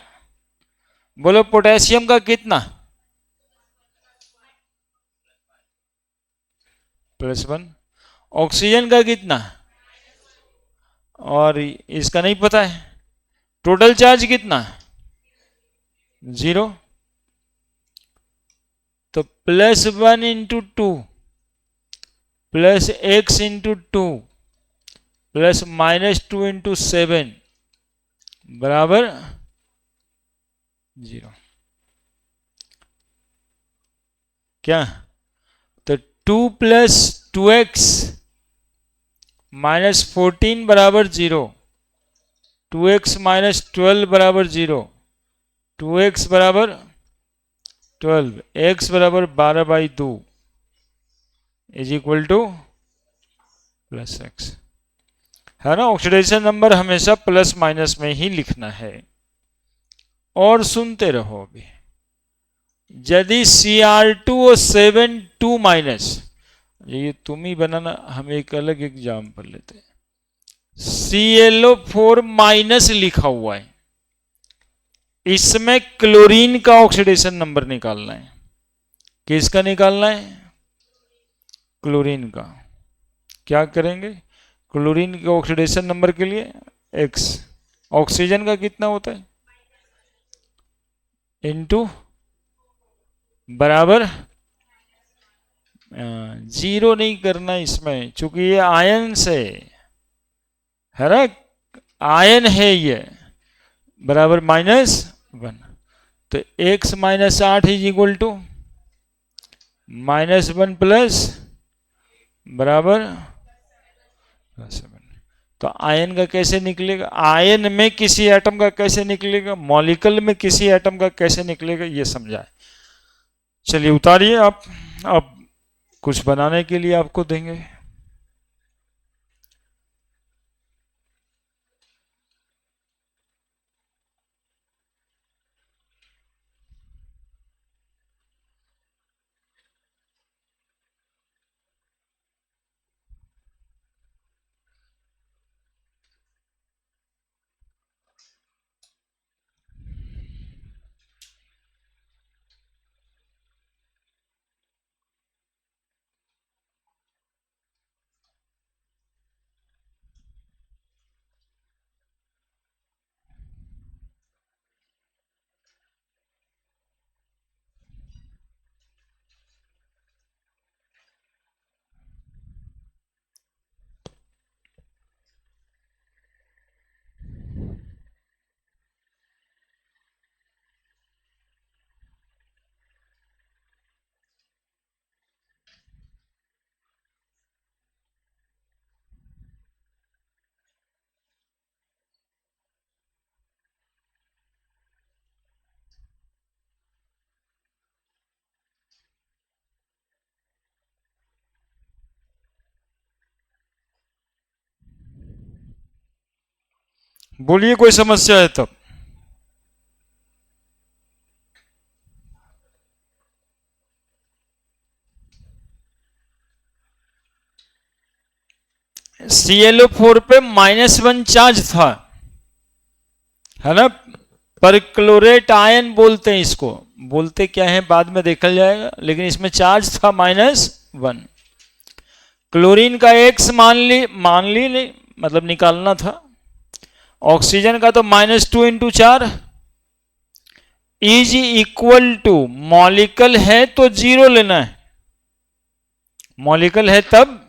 बोलो पोटेशियम का कितना, +1। ऑक्सीजन का कितना, और इसका नहीं पता है। टोटल चार्ज कितना, 0। तो +1 × 2 +x × 2 +-2 × 7 बराबर 0। क्या, तो 2 + 2x -14 बराबर 0, 2x - 12 बराबर 0, 2x बराबर 12, x बराबर 12/2 = +x, है ना। ऑक्सीडेशन नंबर हमेशा + में ही लिखना है। और सुनते रहो अभी, यदि Cr2O7 2-, ये तुम ही बनाना, हम एक अलग एग्जाम्पल लेते हैं। ClO4- लिखा हुआ है, इसमें क्लोरीन का ऑक्सीडेशन नंबर निकालना है। किसका निकालना है, क्लोरीन का। क्या करेंगे, क्लोरीन के ऑक्सीडेशन नंबर के लिए x, ऑक्सीजन का कितना होता है, इनटू बराबर 0 नहीं करना इसमें, क्योंकि ये आयन से है ना, आयन है ये, बराबर -1। तो x - 8 = -1 प्लस बराबर +7। तो आयन का कैसे निकलेगा, आयन में किसी एटम का कैसे निकलेगा, मॉलिक्यूल में किसी एटम का कैसे निकलेगा, ये समझाए। चलिए उतारिए आप, अब कुछ बनाने के लिए आपको देंगे। बोलिए कोई समस्या है तब। ClO4 पे -1 चार्ज था, है ना, पर क्लोरेट आयन बोलते हैं इसको, बोलते क्या है बाद में देखा जाएगा, लेकिन इसमें चार्ज था -1। क्लोरीन का X मान ली नहीं, मतलब निकालना था। ऑक्सीजन का तो -2 × 4 इज इक्वल टू, मॉलिक्यूल है तो 0 लेना है, मॉलिक्यूल है तब,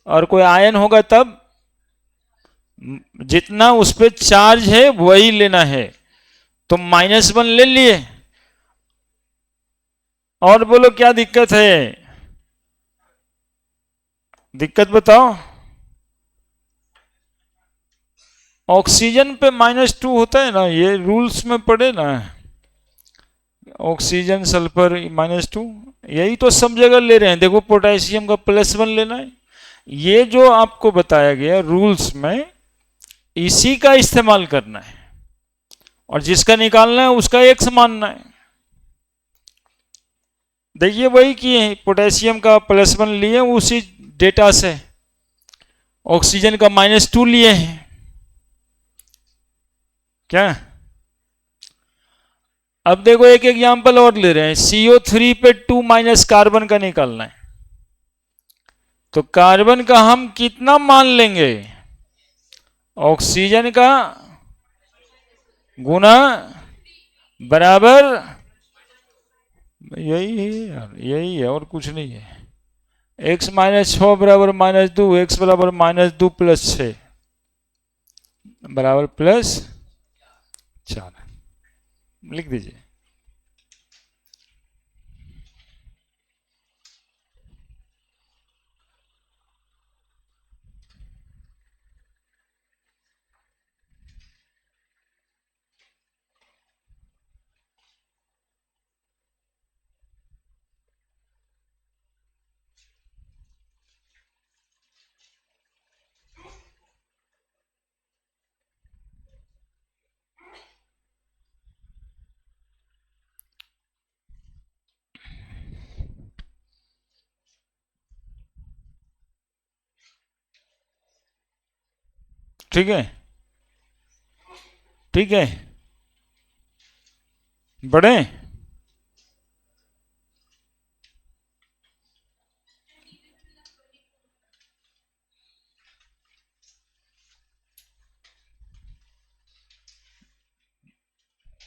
और कोई आयन होगा तब, जितना उस पर चार्ज है वही लेना है। तो -1 ले लिए, और बोलो क्या दिक्कत है, दिक्कत बताओ। ऑक्सीजन पे -2 होता है ना, ये रूल्स में पढ़े ना, ऑक्सीजन सल्फर -2, यही तो सब जगह ले रहे हैं। देखो पोटेशियम का +1 लेना है, ये जो आपको बताया गया रूल्स में, इसी का इस्तेमाल करना है, और जिसका निकालना है उसका X मानना है। देखिए वही किए, पोटेशियम का +1 लिए उसी डेटा से, ऑक्सीजन का -2 लिए हैं, क्या। अब देखो एक एग्जांपल और ले रहे हैं, CO3 पे 2 कार्बन का निकालना है, तो कार्बन का हम कितना मान लेंगे, ऑक्सीजन का गुना बराबर, यही है यार, यही है और कुछ नहीं है। x -6 बराबर -2, x बराबर -2 + 6 बराबर +4, लिख दीजिए। ठीक है, ठीक है, बढ़े।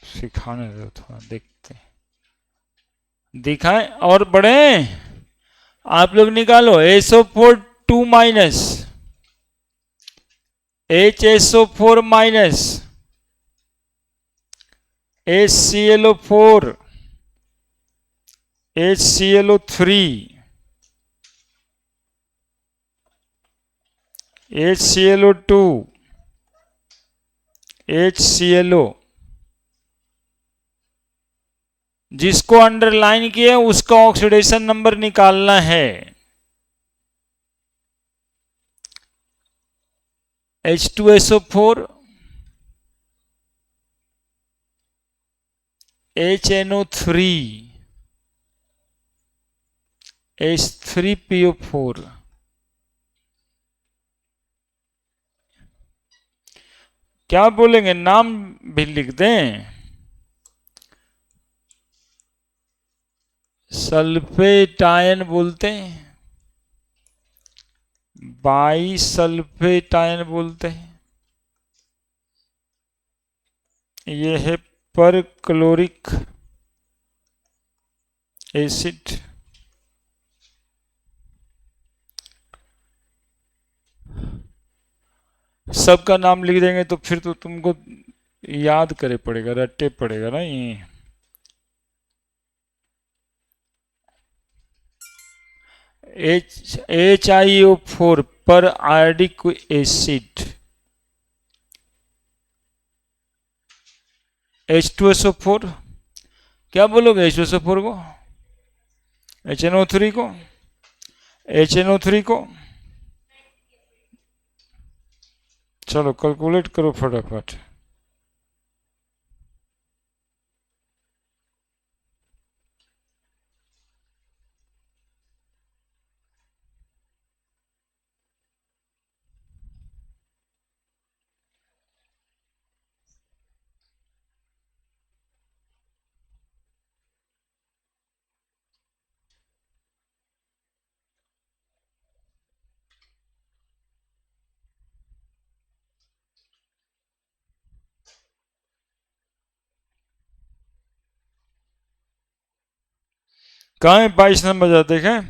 सिखाने दो थोड़ा, देखते दिखाएं और बढ़े। आप लोग निकालो, SO4 2-, HSO4-, HClO4, HClO3, HClO2, HClO, जिसको अंडरलाइन किया उसका ऑक्सीडेशन नंबर निकालना है। H2SO4, HNO3, H3PO4। क्या बोलेंगे, नाम भी लिख दें। सल्फेट आयन बोलते हैं, बाई सल्फेट आयन बोलते हैं। ये है पर क्लोरिक एसिड। सबका नाम लिख देंगे तो फिर तो तुमको याद करे पड़ेगा, रट्टे पड़ेगा ना ये। HIO4 पर आयोडिक एसिड। H2SO4, क्या बोलोगे H2SO4 को, HNO3 को, HNO3 को। चलो कैलकुलेट करो फटाफट। कहाँ है 22 नंबर, जा देखें।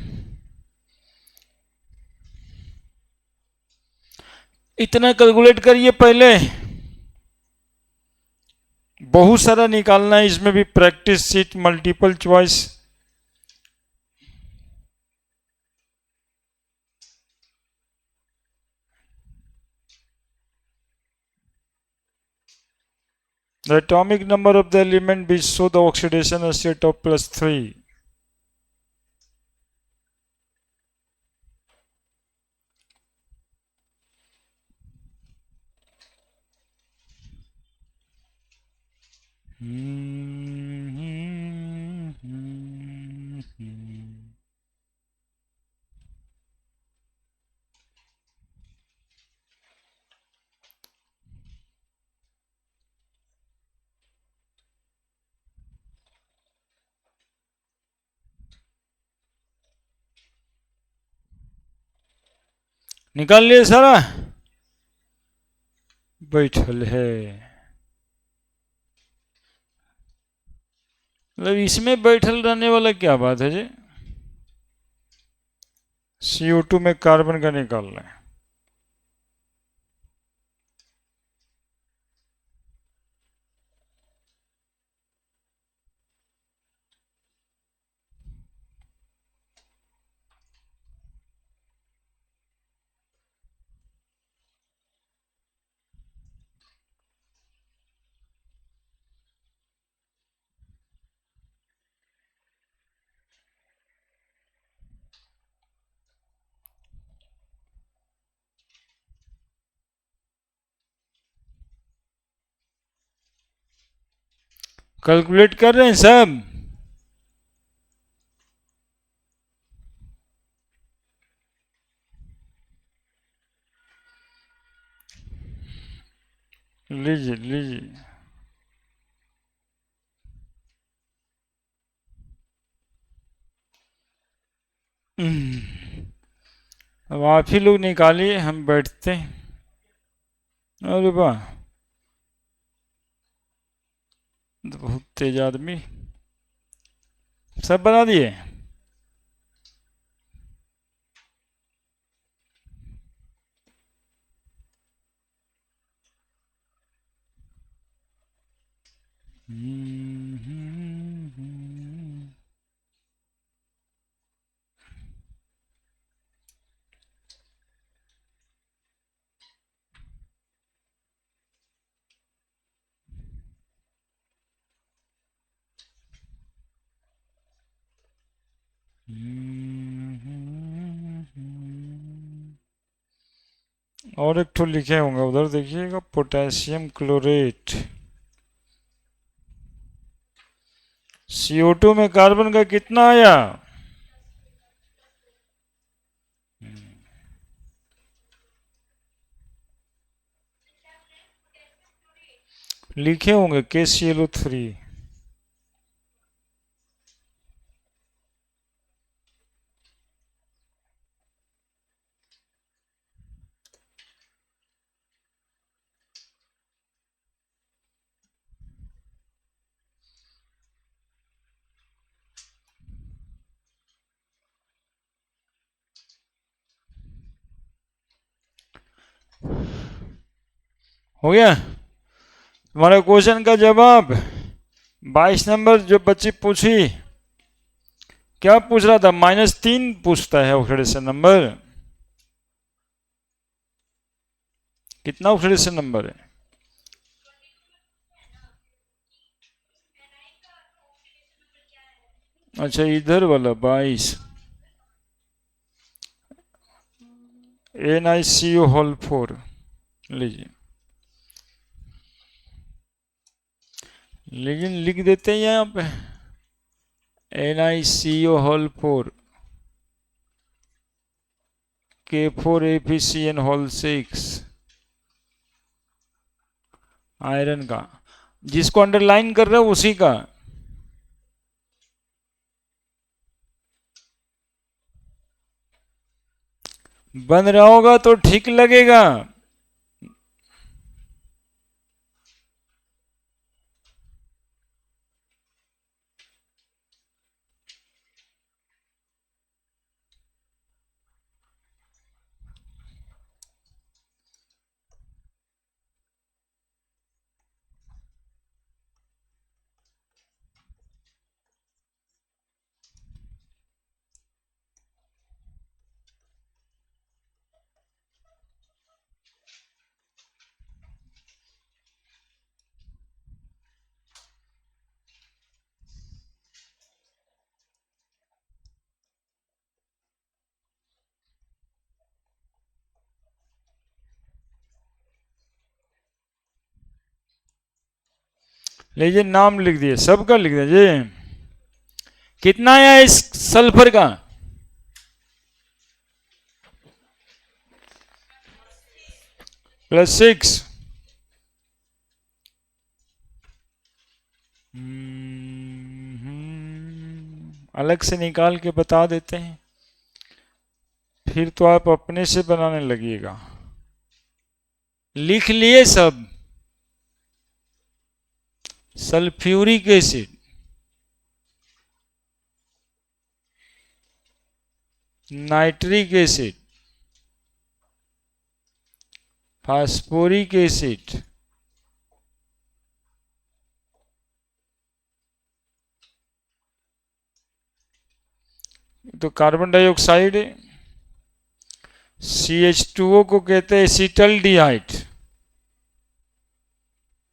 इतना कैलकुलेट करिए पहले, बहुत सारा निकालना है, इसमें भी practice seat, multiple choice. The atomic number of the element which show the oxidation state of +3. निकाल लिए सारा, बैठल है। मतलब इसमें बैठल रहने वाला क्या बात है जी। CO2 में कार्बन का निकालना है। कैलकुलेट कर रहे हैं सब। लीजिए लीजिए। अब आप ही लोग निकालिए, हम बैठते हैं। अरे वाह, तो बहुत तेज आदमी। सब बना दिए। और एक ठो लिखे होंगे उधर, देखिएगा, पोटेशियम क्लोरेट। CO2 में कार्बन का कितना आया? लिखे होंगे KClO3। हो गया तुम्हारे क्वेश्चन का जवाब। 22 नंबर जो बच्ची पूछी, क्या पूछ रहा था? -3 पूछता है ऑक्सीडेशन नंबर। कितना ऑक्सीडेशन नंबर है? अच्छा, इधर वाला 22। NiCO4 लीजिए, लेकिन लिख देते हैं यहाँ पे NiCO4 K4FeCN6 आयरन का, जिसको अंडरलाइन कर रहे हो उसी का। बन रहा होगा तो ठीक लगेगा। लीजिए, नाम लिख दिए, सबका लिख दीजिए। कितना आया इस सल्फर का? +6। अलग से निकाल के बता देते हैं, फिर तो आप अपने से बनाने लगिएगा। लिख लिए सब। Sulphuric acid, nitric acid, phosphoric acid, तो कार्बन डाइऑक्साइड है। CH2O को कहते हैं एसिटल्डिहाइड,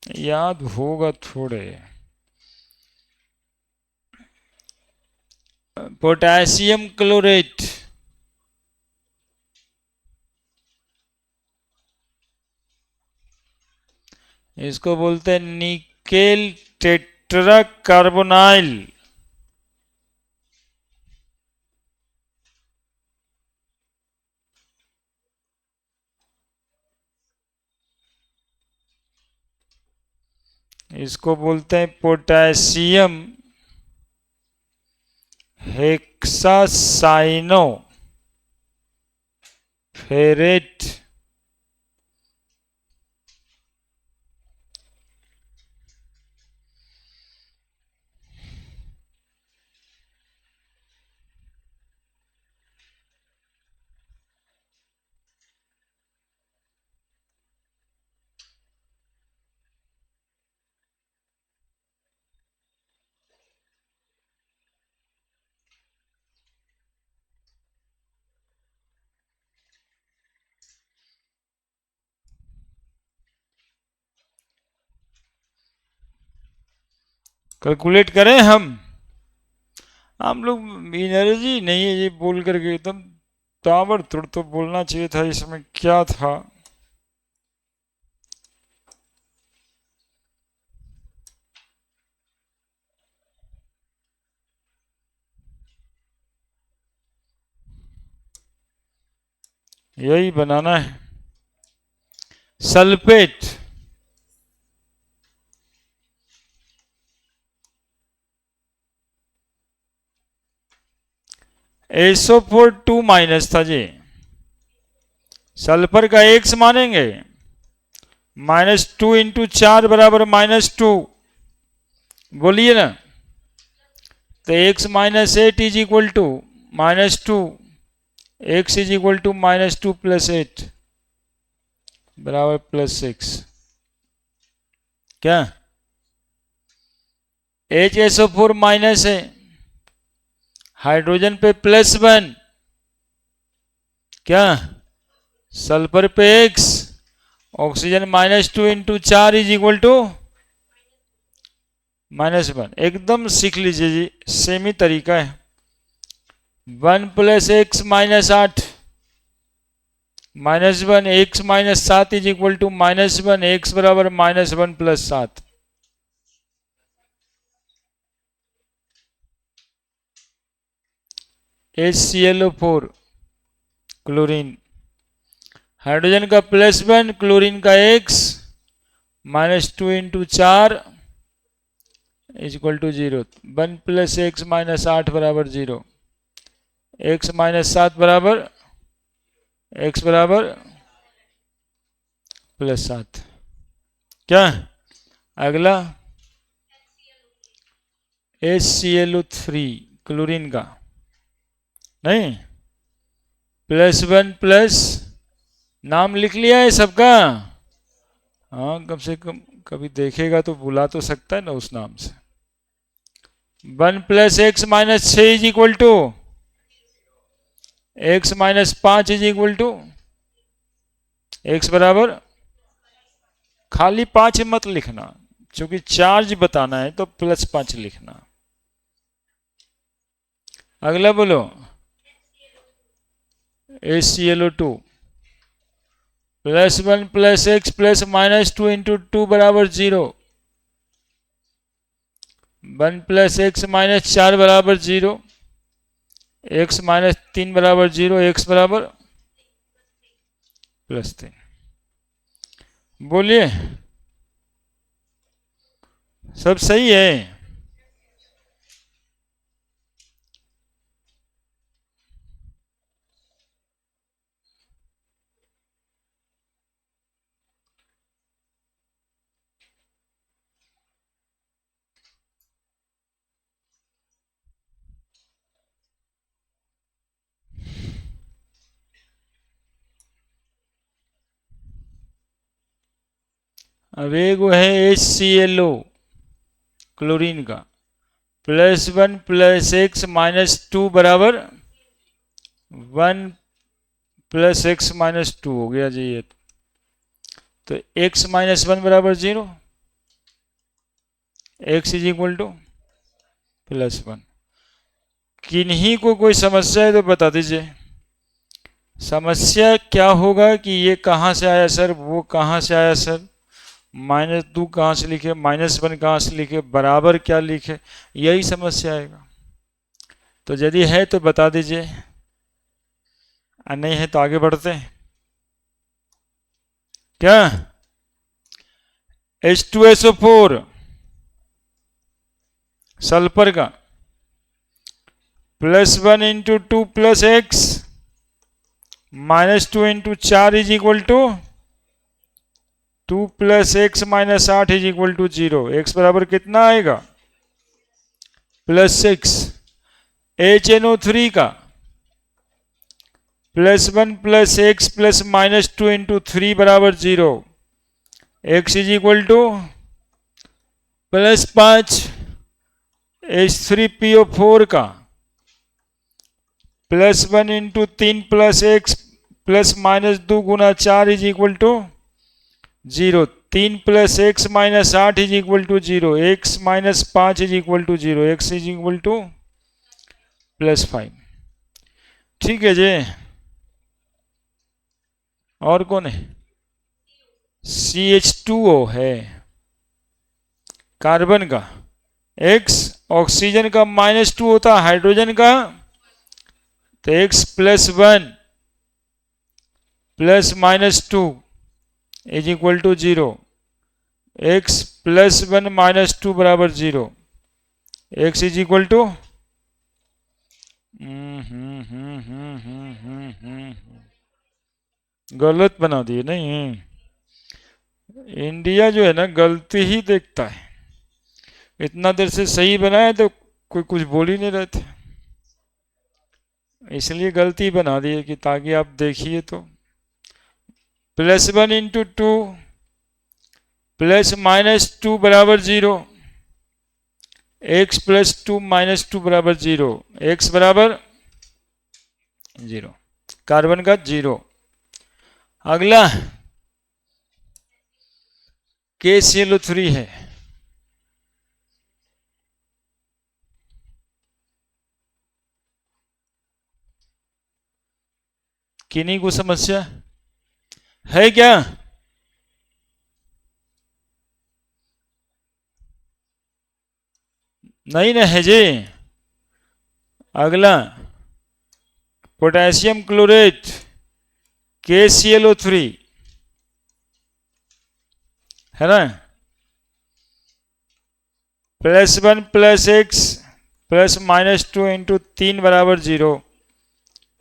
याद होगा थोड़े। पोटेशियम क्लोरेट, इसको बोलते हैं निकेल टेट्रा कार्बोनाइल। इसको बोलते हैं पोटेशियम हेक्सासाइनो फेरेट। कैलकुलेट करें हम लोग एनर्जी नहीं है ये बोल करके एकदम ताबड़तोड़ तो बोलना चाहिए था, इसमें क्या था। यही बनाना है। सल्फेट, SO4 2 माइनस था जी, सल्फर का एक्स मानेंगे, -2 इंटू 4 बराबर -2, बोलिए ना। तो x minus 8 is equal to -2, x is equal to -2 plus 8 बराबर +6। क्या HSO4 माइनस है, हाइड्रोजन पे +1, क्या सल्फर पे x, oxygen -2 into 4 is equal to -1। एकदम सीख लीजिए जी, सेम ही तरीका है। 1 + x -8 -1, x -7 is equal to -1, x बराबर -1 + 7। HClO4 क्लोरीन, हाइड्रोजन का +1, क्लोरीन का x, -2 into 4 is equal to 0। 1 + x -8 बराबर 0, x -7 बराबर x बराबर +7। क्या अगला HClO3 क्लोरीन का, नहीं +1 प्लस, नाम लिख लिया है सबका। हाँ कम से कम कभी देखेगा तो बुला तो सकता है ना उस नाम से। 1 + x -6 is equal to x -5 is equal to x बराबर, खाली 5 मत लिखना, क्योंकि चार्ज बताना है तो +5 लिखना। अगला बोलो HClO2 +1 + x + -2 इंटू 2 बराबर 0। 1 + x -4 बराबर 0, x -3 बराबर 0, x बराबर +3। बोलिए सब सही है। अब एक है HClO क्लोरीन का, +1 + x -2 बराबर 1 + x -2 हो गया जी ये। तो x -1 बराबर 0, x इज इक्वल टू +1। किन्हीं को कोई समस्या है तो बता दीजिए। समस्या क्या होगा कि ये कहाँ से आया सर, वो कहाँ से आया सर, -2 कहाँ से लिखे, -1 कहाँ से लिखे, बराबर क्या लिखे, यही समस्या आएगा। तो यदि है तो बता दीजिए, और नहीं है तो आगे बढ़ते हैं। क्या H2SO4 सल्फर का, +1 into 2 + x -2 into 4 is equal to 2 + x -8 is equal to 0। x बराबर कितना आएगा +6। HNO3 का, +1 + x + -2 इंटू 3 बराबर 0, x is equal to +5। H3PO4 का, +1 इंटू 3 + x + -2 गुना 4 is equal to 0। 3 + x -8 is equal to 0, x -5 is equal to 0, x is equal to +5। ठीक है जी। और कौन है, CH2O है कार्बन का, x ऑक्सीजन का -2 होता है, हाइड्रोजन का तो x +1 plus minus two is equal to 0, X plus 1 minus 2 बराबर 0, एक्स इज इक्वल टू गलत बना दिए नहीं। इंडिया जो है ना गलती ही देखता है, इतना देर से सही बनाया तो कोई कुछ बोल ही नहीं रहे थे, इसलिए गलती बना दी कि ताकि आप देखिए तो प्लस 1 इंटू 2 प्लस माइनस 2 बराबर 0, एक्स प्लस 2 माइनस 2 बराबर 0, एक्स बराबर 0, कार्बन का 0। अगला KClO3 है, किन्हीं को समस्या है क्या? नहीं ना है जी। अगला पोटेशियम क्लोरेट KClO3 है ना, plus 1 plus x plus minus 2 into 3 बराबर 0,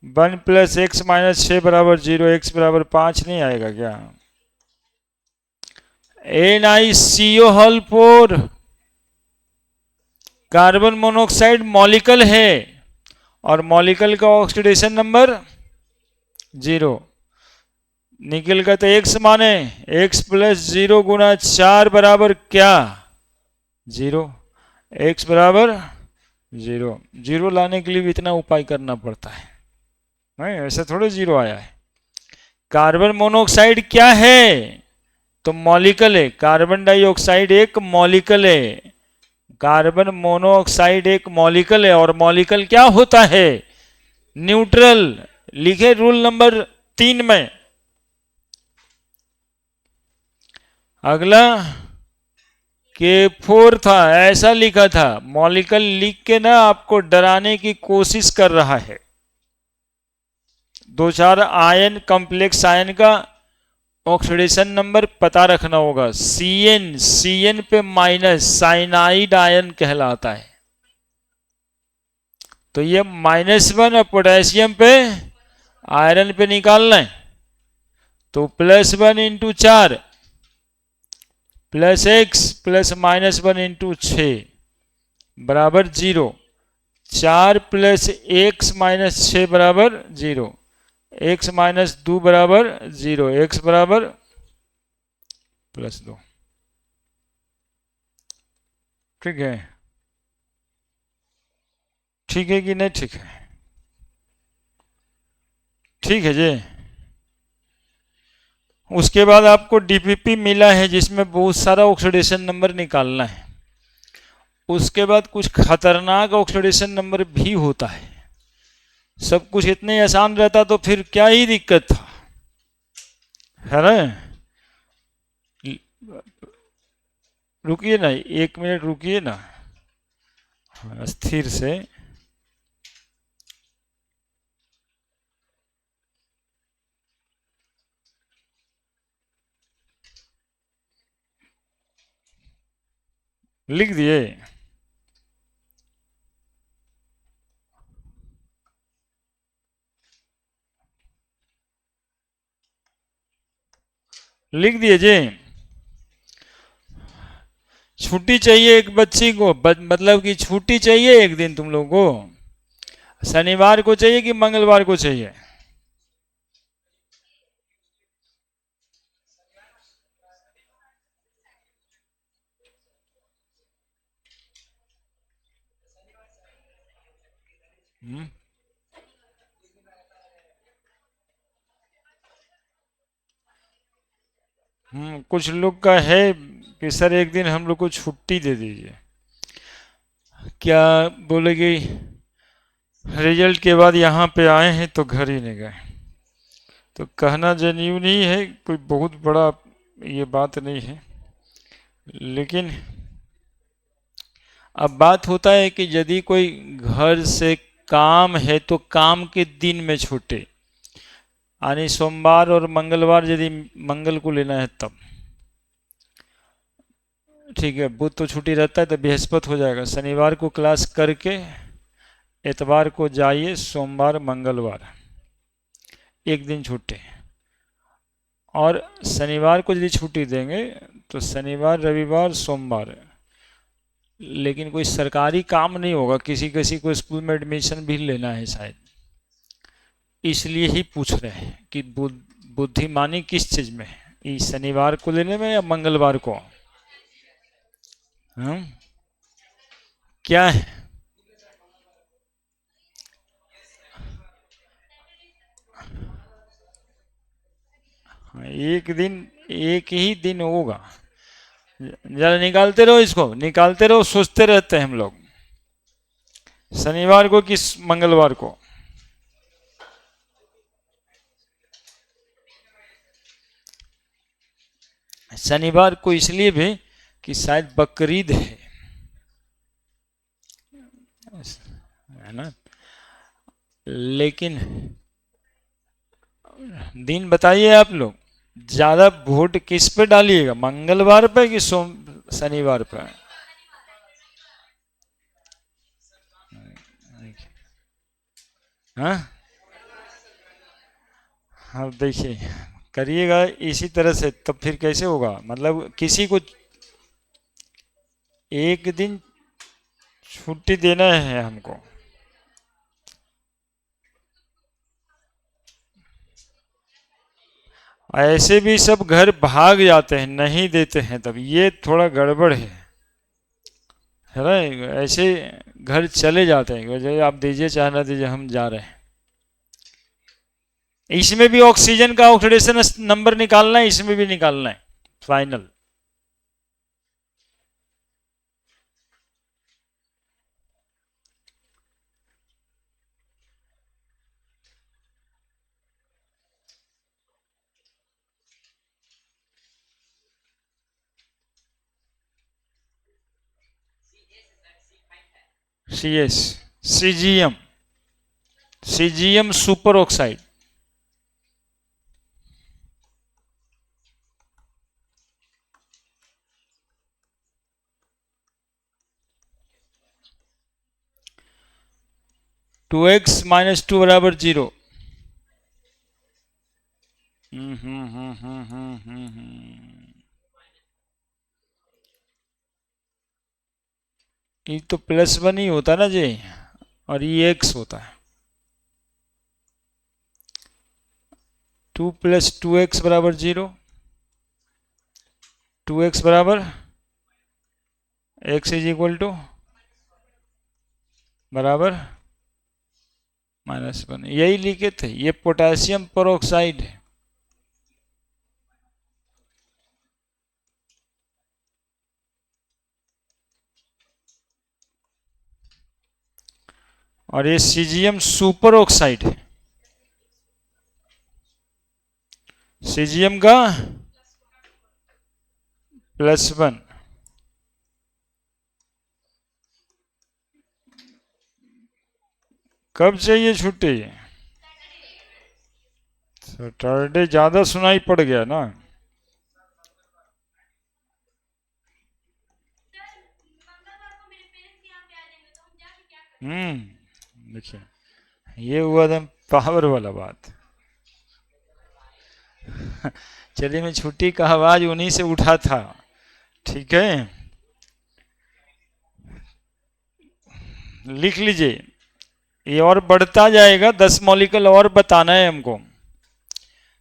1 प्लस एक्स माइनस 6 बराबर 0, एक्स बराबर 5 नहीं आएगा क्या? NiCO hall 4 carbon monoxide molecule है और मॉलिक्यूल का ऑक्सीडेशन नंबर 0, निकल का तो एक्स माने एक्स प्लस 0 गुना 4 बराबर क्या? 0, एक्स बराबर 0। 0 लाने के लिए भी इतना उपाय करना पड़ता है, नहीं ऐसे थोड़े 0 आया है। कार्बन मोनोऑक्साइड क्या है? तो मॉलिक्यूल है, कार्बन डाइऑक्साइड एक मॉलिक्यूल है, कार्बन मोनोऑक्साइड एक मॉलिक्यूल है और मॉलिक्यूल क्या होता है? न्यूट्रल। लिखे रूल नंबर 3 में। अगला K4 था, ऐसा लिखा था, मॉलिक्यूल लिख के ना आपको डराने की कोशिश कर रहा है। 2-4 आयन कॉम्प्लेक्स आयन का ऑक्सीडेशन नंबर पता रखना होगा। Cn पे माइनस साइनाइड आयन कहलाता है, तो ये -1 और पोटेशियम पे आयरन पे निकालना है, तो +1 into 4 plus x plus -1 into 6 बराबर 0, 4 प्लस एक्स माइनस 6 बराबर 0, एक्स माइनस 2 बराबर 0, एक्स बराबर +2। ठीक है, ठीक है कि नहीं? ठीक है, ठीक है जी। उसके बाद आपको डीपीपी मिला है जिसमें बहुत सारा ऑक्सीडेशन नंबर निकालना है। उसके बाद कुछ खतरनाक ऑक्सीडेशन नंबर भी होता है। सब कुछ इतने आसान रहता तो फिर क्या ही दिक्कत था, है ना? रुकिए ना, 1 मिनट रुकिए ना, स्थिर से। लिख दिए? लिख दिए जी। छुट्टी चाहिए एक बच्ची को, मतलब कि छुट्टी चाहिए एक दिन तुम लोगों को। शनिवार को चाहिए कि मंगलवार को चाहिए? कुछ लोग का है कि सर एक दिन हम लोग को छुट्टी दे दीजिए। क्या बोलेगी? रिजल्ट के बाद यहाँ पे आए हैं तो घर ही नहीं गए। तो कहना जेन्युइन ही है, कोई बहुत बड़ा ये बात नहीं है, लेकिन अब बात होता है कि यदि कोई घर से काम है तो काम के दिन में छूटे, यानी सोमवार और मंगलवार यदि मंगल को लेना है तब, ठीक है। बुध तो छुट्टी रहता है तो बृहस्पति हो जाएगा। शनिवार को क्लास करके इतवार को जाइए, सोमवार मंगलवार एक दिन छुट्टी। और शनिवार को यदि छुट्टी देंगे तो शनिवार रविवार सोमवार, लेकिन कोई सरकारी काम नहीं होगा, किसी किसी को स्कूल में एडमिशन भी लेना है शायद, इसलिए ही पूछ रहे हैं कि बुद्धिमानी किस चीज में है, इस शनिवार को लेने में या मंगलवार को। हम क्या है, एक दिन, एक ही दिन होगा। जरा निकालते रहो, इसको निकालते रहो, सोचते रहते हैं हम लोग शनिवार को किस मंगलवार को। शनिवार को इसलिए भी कि शायद बकरीद है ना। लेकिन दिन बताइए आप लोग, ज्यादा वोट किस पे डालिएगा, मंगलवार पे कि शनिवार पे। हाँ हाँ, देखिए करिएगा इसी तरह से, तब फिर कैसे होगा, मतलब किसी को एक दिन छुट्टी देना है हमको। ऐसे भी सब घर भाग जाते हैं, नहीं देते हैं, तब ये थोड़ा गड़बड़ है ना। ऐसे घर चले जाते हैं, जो आप दीजिए चाहे ना दीजिए हम जा रहे हैं। इसमें भी ऑक्सीजन का ऑक्सीडेशन नंबर निकालना है, इसमें भी निकालना है final. CS, CGM, CGM super oxide. Two X minus two बराबर 0। ये तो +1 ही होता ना जी, और ये x होता है। 2 + 2x बराबर 0, 2x बराबर x इज इक्वल टू बराबर -1, यही लिखे थे। ये पोटेशियम पेरोक्साइड है। और ये सीजीएम सुपर ऑक्साइड है। सीजीएम का +1। कब चाहिए छुट्टी? सैटरडे ज्यादा सुनाई पड़ गया ना। देखिए ये हुआ था पावर वाला बात। चलिए, मैं छुट्टी का आवाज उन्हीं से उठा था, ठीक है। लिख लीजिए, ये और बढ़ता जाएगा, 10 मॉलिक्यूल और बताना है हमको,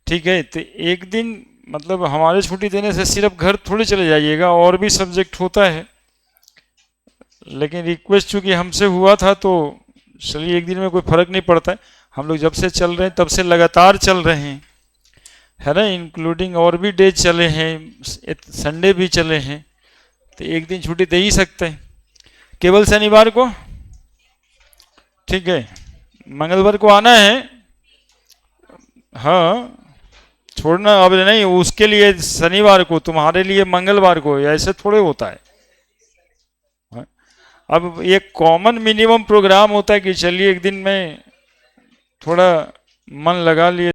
ठीक है। तो एक दिन मतलब हमारे छुट्टी देने से सिर्फ घर थोड़ी चले जाइएगा, और भी सब्जेक्ट होता है। लेकिन रिक्वेस्ट चूंकि हमसे हुआ था तो चलिए, एक दिन में कोई फर्क नहीं पड़ता है। हम लोग जब से चल रहे हैं तब से लगातार चल रहे हैं, है ना, इंक्लूडिंग और भी डेज चले हैं, संडे भी चले हैं, तो एक दिन छुट्टी दे ही सकते हैं। केवल शनिवार को, ठीक है, मंगलवार को आना है। हाँ, छोड़ना अब नहीं, उसके लिए शनिवार को, तुम्हारे लिए मंगलवार को, ऐसे थोड़े होता है। अब ये कॉमन मिनिमम प्रोग्राम होता है कि चलिए एक दिन में थोड़ा मन लगा लिए।